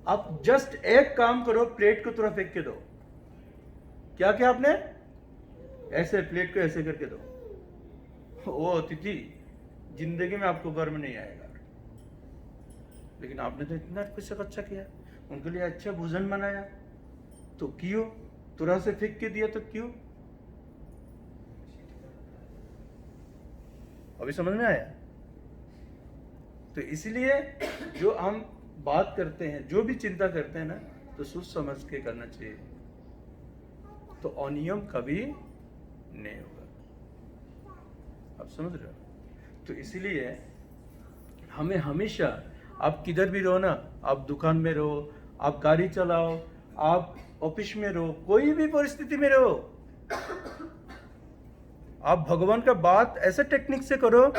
A: आप जस्ट एक काम करो, प्लेट को थोड़ा फेंक के दो। क्या क्या आपने? ऐसे प्लेट को ऐसे करके दो, वो अतिथि जिंदगी में आपको घर में नहीं आएगा। लेकिन आपने तो इतना कुछ अच्छा किया, उनके लिए अच्छा भोजन बनाया, तो क्यों तुरा से फेंक के दिया? तो क्यों? अभी समझ में आया? तो इसलिए जो हम बात करते हैं, जो भी चिंता करते हैं ना, तो सोच समझ के करना चाहिए, तो अनियम कभी नहीं होगा। आप समझ रहे हो? तो इसलिए हमें हमेशा, आप किधर भी रहो ना, आप दुकान में रहो, आप गाड़ी चलाओ, आप ऑफिस में रहो, कोई भी परिस्थिति में रहो, आप भगवान का बात ऐसे टेक्निक से करो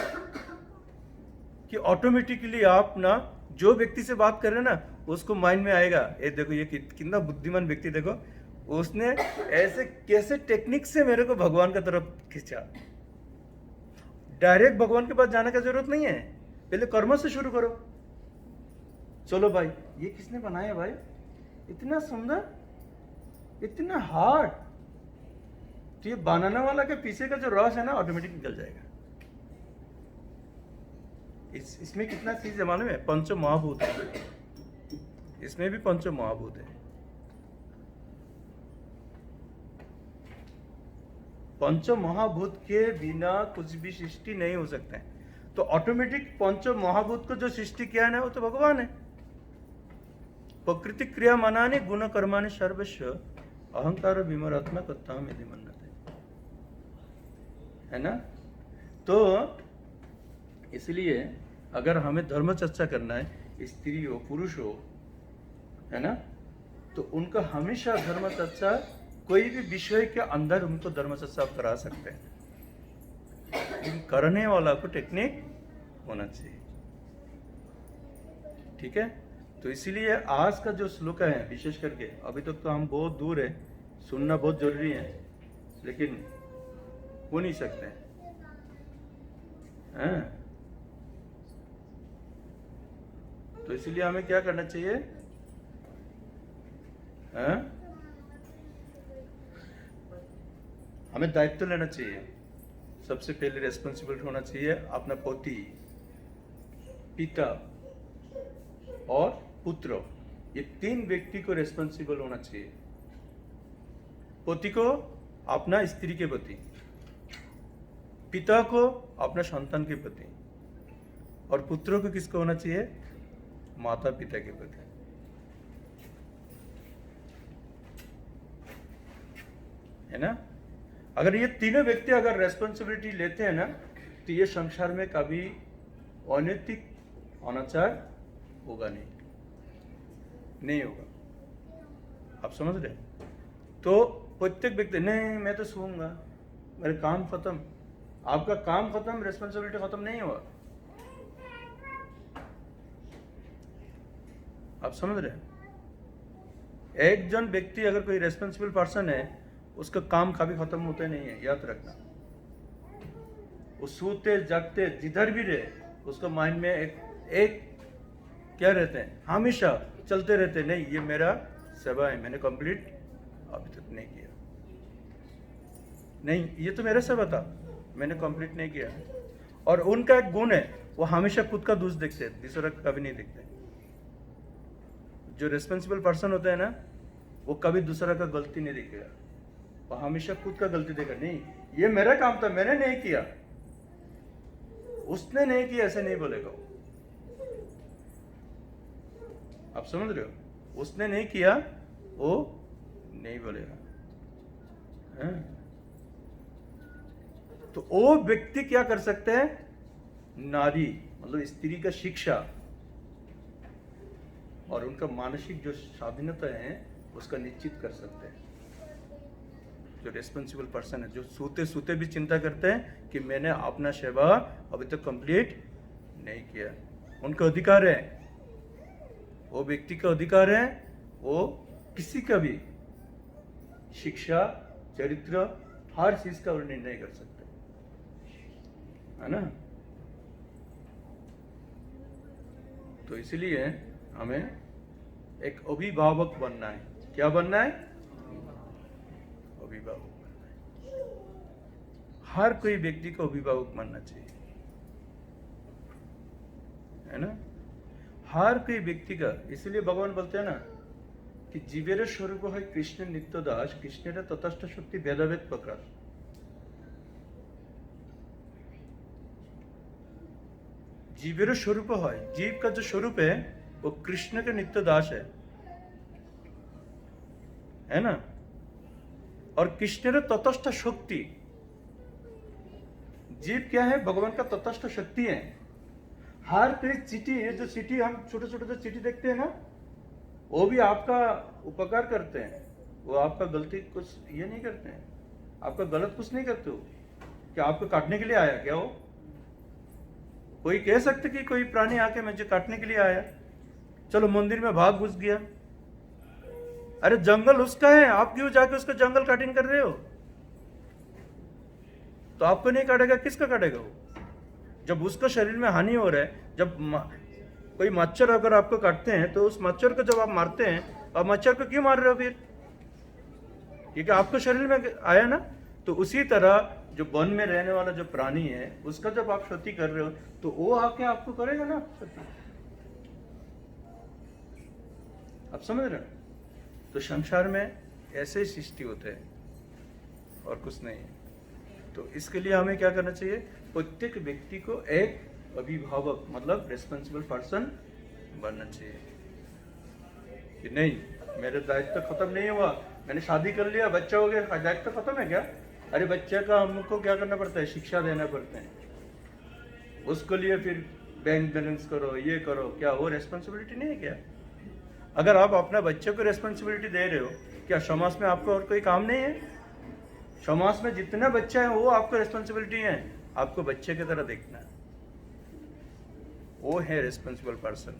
A: कि ऑटोमेटिकली आप ना, जो व्यक्ति से बात कर रहे हैं ना, उसको माइंड में आएगा, ये देखो ये कितना बुद्धिमान व्यक्ति, देखो उसने ऐसे कैसे टेक्निक से मेरे को भगवान की तरफ खींचा। डायरेक्ट भगवान के पास जाने का जरूरत नहीं है, पहले कर्म से शुरू करो। चलो भाई, ये किसने बनाया भाई? इतना सुंदर, इतना हार्ड। तो ये बनाने वाला के पीछे का जो रस है ना, ऑटोमेटिक निकल जाएगा। इसमें कितना चीज है मालूम है? पंच महाभूत है, इसमें भी पंच महाभूत है। पंच महाभूत के बिना कुछ भी सृष्टि नहीं हो सकता है। तो ऑटोमेटिक पंच महाभूत को जो सृष्टि किया है ना, वो तो भगवान है। प्रकृति क्रिया मनाने गुण कर्माने सर्वस्व अहंकार विमरात्मकता में मन्नते, है ना? तो इसलिए अगर हमें धर्म चर्चा करना है, स्त्री हो पुरुष हो, है ना, तो उनका हमेशा धर्म चर्चा, कोई भी विषय के अंदर उनको धर्म चर्चा आप करा सकते हैं, लेकिन करने वाला को टेक्निक होना चाहिए। ठीक है? तो इसीलिए आज का जो श्लोक है, विशेष करके अभी तक तो हम बहुत दूर है, सुनना बहुत जरूरी है, लेकिन हो नहीं सकते हैं। तो इसीलिए हमें क्या करना चाहिए? हमें दायित्व लेना चाहिए। सबसे पहले रेस्पॉन्सिबल होना चाहिए अपना पति, पिता और पुत्र, ये तीन व्यक्ति को रेस्पॉन्सिबल होना चाहिए। पति को अपना स्त्री के प्रति, पिता को अपना संतान के प्रति, और पुत्रों को किसको होना चाहिए? माता पिता के प्रति। है ना? अगर ये तीनों व्यक्ति अगर रेस्पॉन्सिबिलिटी लेते हैं ना, तो ये संसार में कभी अनैतिक अनाचार होगा नहीं होगा। आप समझ रहे हैं? तो प्रत्येक व्यक्ति, नहीं मैं तो सोऊंगा, मेरे काम खत्म। आपका काम खत्म, रेस्पॉन्सिबिलिटी खत्म नहीं हुआ। आप समझ रहे हैं? एक जन व्यक्ति अगर कोई रेस्पॉन्सिबल पर्सन है, उसका काम कभी खत्म होते नहीं है, याद रखना। वो सोते जागते जिधर भी रहे, उसका माइंड में एक क्या रहते हैं, हमेशा चलते रहते, नहीं ये मेरा सेवा है, मैंने कंप्लीट अभी तक नहीं किया, नहीं ये तो मेरा सेवा था, मैंने कंप्लीट नहीं किया। और उनका एक गुण है, वो हमेशा खुद का दोष देखते हैं, दूसरा का कभी नहीं देखते। जो रेस्पॉन्सिबल पर्सन होता है ना, वो कभी दूसरा का गलती नहीं देखेगा, वो हमेशा खुद का गलती देगा। नहीं ये मेरा काम था, मैंने नहीं किया, उसने नहीं किया, ऐसे नहीं बोलेगा। आप समझ रहे हो? उसने नहीं किया वो नहीं बोलेगा। तो वो व्यक्ति क्या कर सकते हैं? नारी मतलब स्त्री का शिक्षा और उनका मानसिक जो स्वाधीनता है उसका निश्चित कर सकते हैं। जो रेस्पॉन्सिबल पर्सन है, जो सोते सोते भी चिंता करते हैं कि मैंने अपना सेवा अभी तक कंप्लीट नहीं किया, उनका अधिकार है, वो व्यक्ति का अधिकार है, वो किसी का भी शिक्षा चरित्र हर चीज का वो निर्णय कर सकते, है ना? तो इसलिए हमें एक अभिभावक बनना है। क्या बनना है? अभिभावक बनना है। हर कोई व्यक्ति को अभिभावक बनना चाहिए, है ना? हर कोई व्यक्ति का। इसलिए भगवान बोलते हैं ना कि जीवेर स्वरूप है कृष्ण नित्य दास, कृष्णेर तथास्थ शक्ति भेदाभेद प्रकाश। जीवेर स्वरूप है, जीव का जो स्वरूप है वो कृष्ण के नित्य दास है ना? और कृष्ण तटस्थ शक्ति, जीव क्या है? भगवान का तटस्थ शक्ति है। हर कोई चिट्ठी है, जो चिट्ठी हम छोटे छोटे जो चिट्ठी देखते हैं ना, वो भी आपका उपकार करते हैं, वो आपका गलती कुछ ये नहीं करते हैं, आपका गलत कुछ नहीं करते हो। क्या आपको काटने के लिए आया क्या? वो कोई कह सकते कि कोई प्राणी आके मुझे काटने के लिए आया, चलो मंदिर में भाग घुस गया, अरे जंगल उसका है, आप क्यों जाके उसका जंगल कटिंग कर रहे हो? तो आपको नहीं काटेगा, किसका काटेगा वो? जब उसका शरीर में हानि हो रहा है, जब कोई मच्छर अगर आपको काटते हैं तो उस मच्छर को जब आप मारते हैं, आप मच्छर को क्यों मार रहे हो फिर? क्योंकि आपको शरीर में आया ना। तो उसी तरह जो वन में रहने वाला जो प्राणी है, उसका जब आप क्षति कर रहे हो तो वो आके आपको करेगा ना क्षति। आप समझ रहे हो? तो संसार में ऐसे ही सृष्टि होते हैं और कुछ नहीं है। तो इसके लिए हमें क्या करना चाहिए? प्रत्येक व्यक्ति को एक अभिभावक मतलब रिस्पॉन्सिबल पर्सन बनना चाहिए कि नहीं मेरे दायित्व खत्म नहीं हुआ, मैंने शादी कर लिया, बच्चा हो गया, दायित्व खत्म है क्या? अरे बच्चे का हमको क्या करना पड़ता है? शिक्षा देना पड़ता है, उसके लिए फिर बैंक बैलेंस करो, ये करो, क्या वो रेस्पॉन्सिबिलिटी नहीं है क्या? अगर आप अपने बच्चे को रेस्पॉन्सिबिलिटी दे रहे हो, क्या समाज में आपको और कोई काम नहीं है? समाज में जितने बच्चे हैं वो आपको रेस्पॉन्सिबिलिटी है, आपको बच्चे की तरह देखना है, वो है रेस्पॉन्सिबल पर्सन।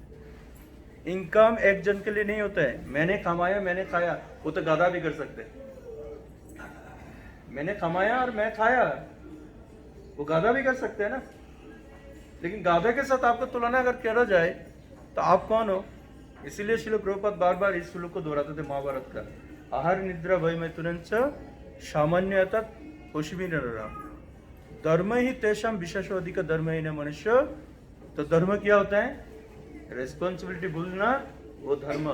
A: इनकम एक जन के लिए नहीं होता है, मैंने कमाया मैंने खाया, वो तो गधा भी कर सकते हैं। मैंने कमाया और मैं खाया, वो गधा भी कर सकते हैं ना। लेकिन गधा के साथ आपको तुलना अगर करा जाए तो आप कौन हो? इसीलिए श्रील प्रभुपाद बार बार इस श्लोक को दोहराते थे महाभारत का, आहार निद्रा भय मैथुन सामान्यतः खुशमी नराम धर्म ही तेषाम विशेष अधिक धर्म ही न मनुष्य। तो धर्म क्या होता है? रेस्पॉन्सिबिलिटी भूलना, वो धर्म।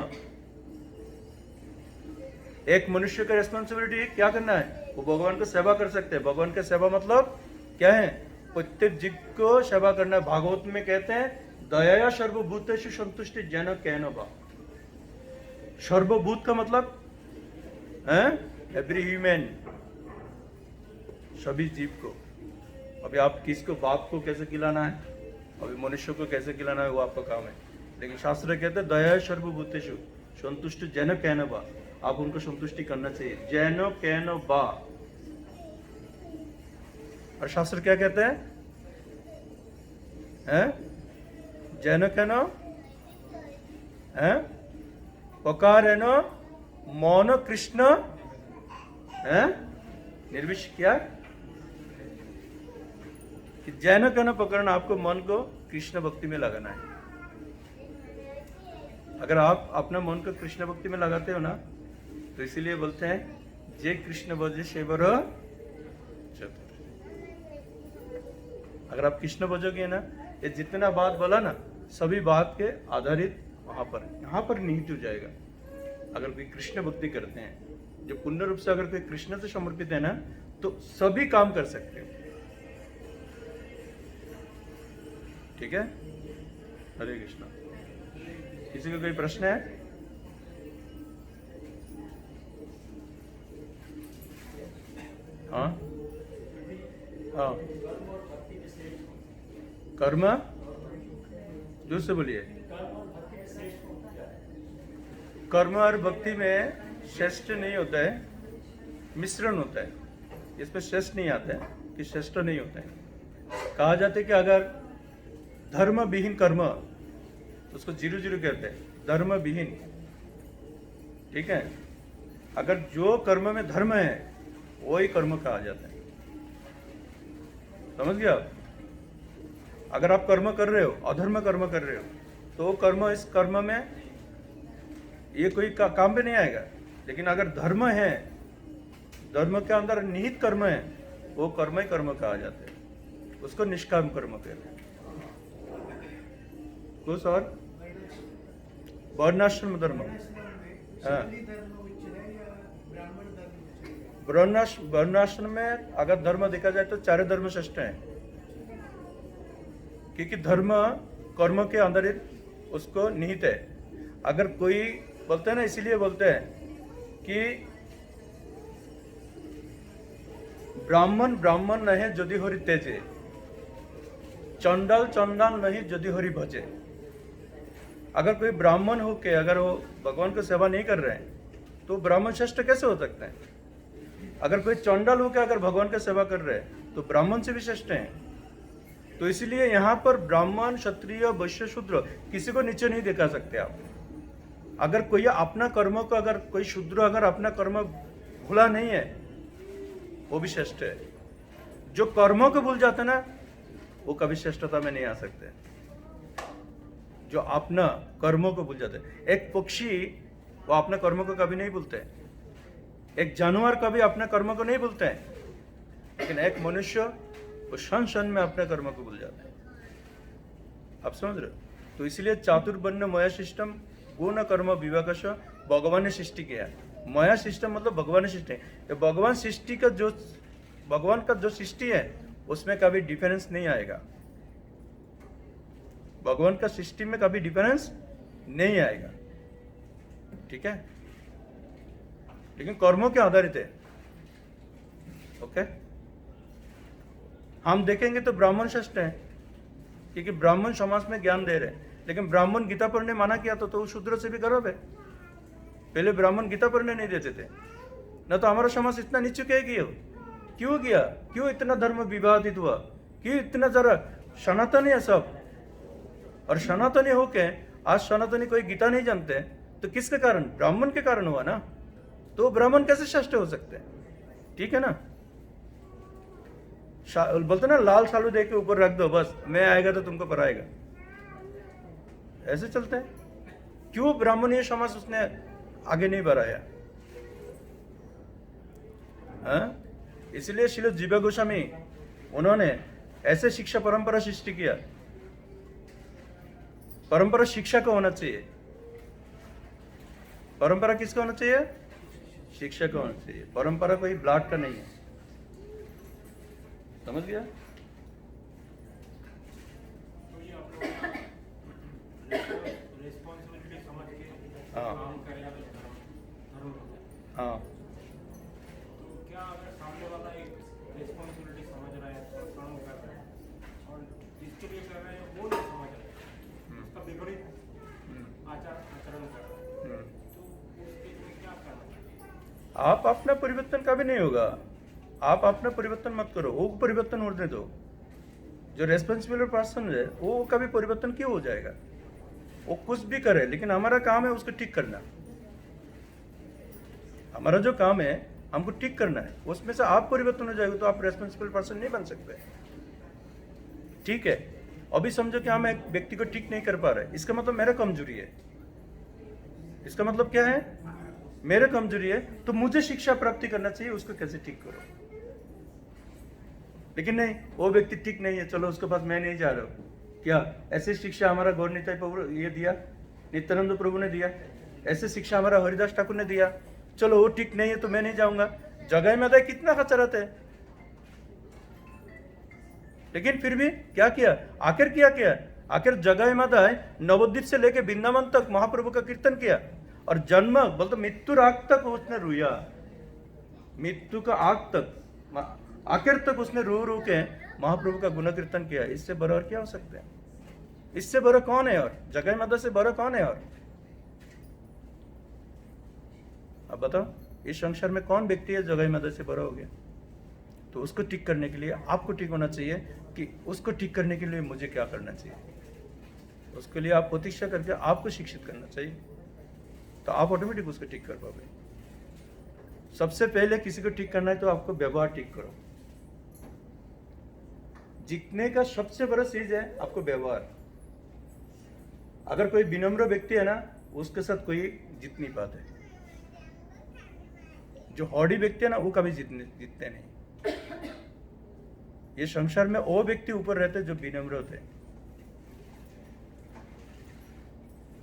A: एक मनुष्य का रेस्पॉन्सिबिलिटी क्या करना है? वो भगवान को सेवा कर सकते हैं। भगवान का सेवा मतलब क्या है? प्रत्येक जीव को सेवा करना है। भागवत में कहते हैं दया सर्वभूतेषु संतुष्टि जन कैन बा। सर्वभूत का मतलब है एवरी ह्यूमन, सभी जीव को। अभी आप किसको, बाप को कैसे खिलाना है, अभी मनुष्य को कैसे खिलाना है वो आपका काम है। लेकिन शास्त्र कहते हैं दया सर्वभूतेषु संतुष्ट जैन कैन बा, आप उनको संतुष्टि करना चाहिए। जैनो कैन बा। और शास्त्र क्या कहते हैं? जैनो कैन पकारेनो मौन कृष्ण निर्विश क्या कि जैन कैन पकड़ना, आपको मन को कृष्ण भक्ति में लगाना है। अगर आप अपना मन को कृष्ण भक्ति में लगाते हो ना, तो इसीलिए बोलते हैं जे कृष्ण भजे सेवर चतुर। अगर आप कृष्ण भजोगे ना, ये जितना बात बोला ना, सभी बात के आधारित वहां पर, यहाँ पर निहित हो जाएगा। अगर कोई कृष्ण भक्ति करते हैं, जो पूर्ण रूप से अगर कोई कृष्ण से समर्पित है ना, तो सभी काम कर सकते हो। ठीक है, हरे कृष्णा। किसी को कोई प्रश्न है? हाँ हाँ, कर्म जोर से बोलिए। कर्म और भक्ति में श्रेष्ठ नहीं होता है, मिश्रण होता है। इसमें श्रेष्ठ नहीं आता है कि श्रेष्ठ नहीं होता है। कहा जाता है कि अगर धर्म विहीन कर्म, उसको 0-0 कहते हैं, धर्म विहीन। ठीक है, अगर जो कर्म में धर्म है वही कर्म कहा जाता है। समझ गया आप? अगर आप कर्म कर रहे हो, अधर्म कर्म कर रहे हो, तो कर्म, इस कर्म में ये कोई काम पे नहीं आएगा। लेकिन अगर धर्म है, धर्म के अंदर निहित कर्म है, वो कर्म ही कर्म कहा जाता है। उसको निष्काम कर्म कहते हैं। कुछ और वर्णाश्रम धर्म, हाँ, वर्णाश्रम में अगर धर्म देखा जाए तो 4 धर्म श्रेष्ठ हैं, क्योंकि धर्म कर्म के अंदर उसको निहित है। अगर कोई बोलते हैं ना, इसीलिए बोलते हैं कि ब्राह्मण ब्राह्मण नहीं यदि हरि तेजे, चंडाल चंडाल नहीं यदि हरि भजे। अगर कोई ब्राह्मण हो के अगर वो भगवान को सेवा नहीं कर रहे हैं, तो ब्राह्मण श्रेष्ठ कैसे हो सकते हैं? अगर कोई चंडाल होकर अगर भगवान की सेवा कर रहे हैं, तो ब्राह्मण से भी श्रेष्ठ हैं। तो इसलिए यहाँ पर ब्राह्मण, क्षत्रिय, वैश्य, शूद्र किसी को नीचे नहीं दिखा सकते आप। अगर कोई अपना कर्म को, अगर कोई शूद्र अगर अपना कर्म भूला नहीं है, वो भी श्रेष्ठ है। जो कर्मों को भूल जाते ना, वो कभी श्रेष्ठता में नहीं आ सकते। जो अपना कर्मों को भूल जाते, एक पक्षी वो अपने कर्मों को कभी नहीं भूलते, एक जानवर कभी अपने कर्मों को नहीं भूलते हैं, लेकिन एक मनुष्य वो क्षण क्षण में अपने कर्म को भूल जाता है। आप समझ रहे हो? तो इसलिए चातुर्वर्ण मया सिस्टम गुण कर्म विवेकश भगवान ने सृष्टि किया। मया सिस्टम मतलब भगवान ने सृष्टि, भगवान सृष्टि का जो, भगवान का जो सृष्टि है उसमें कभी डिफरेंस नहीं आएगा। भगवान का सृष्टि में कभी डिफरेंस नहीं आएगा। ठीक है, लेकिन कर्मों के आधारित है। ओके, हम देखेंगे तो ब्राह्मण श्रेष्ठ है, क्योंकि ब्राह्मण समाज में ज्ञान दे रहे हैं। लेकिन ब्राह्मण गीता पढ़ने माना किया तो शूद्र से भी गर्व है। पहले ब्राह्मण गीता पढ़ने नहीं देते थे ना, तो हमारा समाज इतना नीचे क्यों गया? क्यों इतना धर्म विवादित हुआ? क्यों इतना जरा सनातनी है सब, और सनातनी होके आज सनातनी कोई गीता नहीं जानते, तो किसके कारण? ब्राह्मण के कारण हुआ ना। तो ब्राह्मण कैसे श्रेष्ठ हो सकते हैं? ठीक है ना, बोलते ना लाल सालू दे के ऊपर रख दो, बस मैं आएगा तो तुमको पढ़ाएगा, ऐसे चलते हैं। क्यों ब्राह्मणीय समाज उसने आगे नहीं बढ़ाया? इसलिए श्रील जीवा गोस्वामी उन्होंने ऐसे शिक्षा परंपरा सृष्टि किया। परंपरा शिक्षा का होना चाहिए। परंपरा किसका होना चाहिए? शिक्षा का होना चाहिए। परंपरा कोई ब्लड का नहीं है। समझ गया? हाँ
C: तो क्या अगर सामने वाला एक रिस्पॉन्सिबिलिटी समझ रहा है तो काम कर रहा है और जिसके लिए कर रहे हैं वो नहीं समझ रहा है, उसका विपरीत आचरण कर रहा है, तो उस केस में क्या करना चाहिए?
A: आप अपना परिवर्तन कभी नहीं होगा। आप अपना परिवर्तन मत करो, वो परिवर्तन होने दो। जो रेस्पॉन्सिबल पर्सन है वो कभी परिवर्तन क्यों हो जाएगा? वो कुछ भी करे, लेकिन हमारा काम है उसको ठीक करना। हमारा जो काम है हमको ठीक करना है, उसमें से आप परिवर्तन हो जाएगा तो आप रेस्पॉन्सिबल पर्सन नहीं बन सकते। ठीक है, अभी समझो कि हम एक व्यक्ति को ठीक नहीं कर पा रहे, इसका मतलब मेरा कमजोरी है। इसका मतलब क्या है? मेरा कमजोरी है, तो मुझे शिक्षा प्राप्ति करना चाहिए उसको कैसे ठीक करो। लेकिन नहीं, वो व्यक्ति ठीक नहीं है, चलो उसके पास मैं नहीं जा रहा हूँ। क्या ऐसी शिक्षा हमारा गौर निताई प्रभु ये दिया, नित्यानंद प्रभु ने दिया? ऐसे शिक्षा हमारा हरिदास ठाकुर ने दिया? चलो वो ठीक नहीं है तो मैं नहीं जाऊंगा। जगह में अदा कितना खचरत है, लेकिन फिर भी क्या किया? आखिर क्या? आखिर जगह माता नवद्वीप से लेके वृंदावन तक महाप्रभु का कीर्तन किया, और जन्म बोलते मृत्यु आग तक उसने रोया। मृत्यु का आग तक, आखिर तक उसने रो के महाप्रभु का गुण कीर्तन किया। इससे बड़ा और क्या हो सकता है? इससे बड़ा कौन है? और जगह माता से बड़ा कौन है? और अब बताओ, इस संसार में कौन व्यक्ति है जगह माता से बड़ा हो गया? तो उसको ठीक करने के लिए आपको ठीक होना चाहिए कि उसको ठीक करने के लिए मुझे क्या करना चाहिए। उसके लिए आप प्रतीक्षा करके आपको शिक्षित करना चाहिए, तो आप ऑटोमेटिक उसको ठीक कर पाओगे। सबसे पहले किसी को ठीक करना है तो आपको व्यवहार ठीक करो। जीतने का सबसे बड़ा चीज है आपको व्यवहार। अगर कोई विनम्र व्यक्ति है ना, उसके साथ कोई जीत नहीं पाते। जो हौड़ी व्यक्ति है ना, वो कभी जीतते नहीं। ये संसार में वो व्यक्ति ऊपर रहते हैं जो विनम्र होते हैं।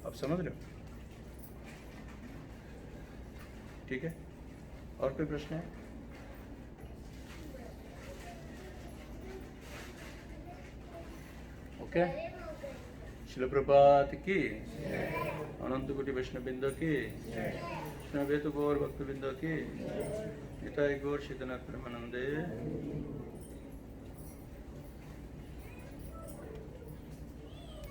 A: आप समझ रहे हो? ठीक है, और कोई प्रश्न है? ओके, श्रील प्रभुपाद की, अनंत कोटि वैष्णव बिंदु की, वैष्णव गौर भक्त बिंदु की, निताय गौर सीतनाथ प्रेमानंदे।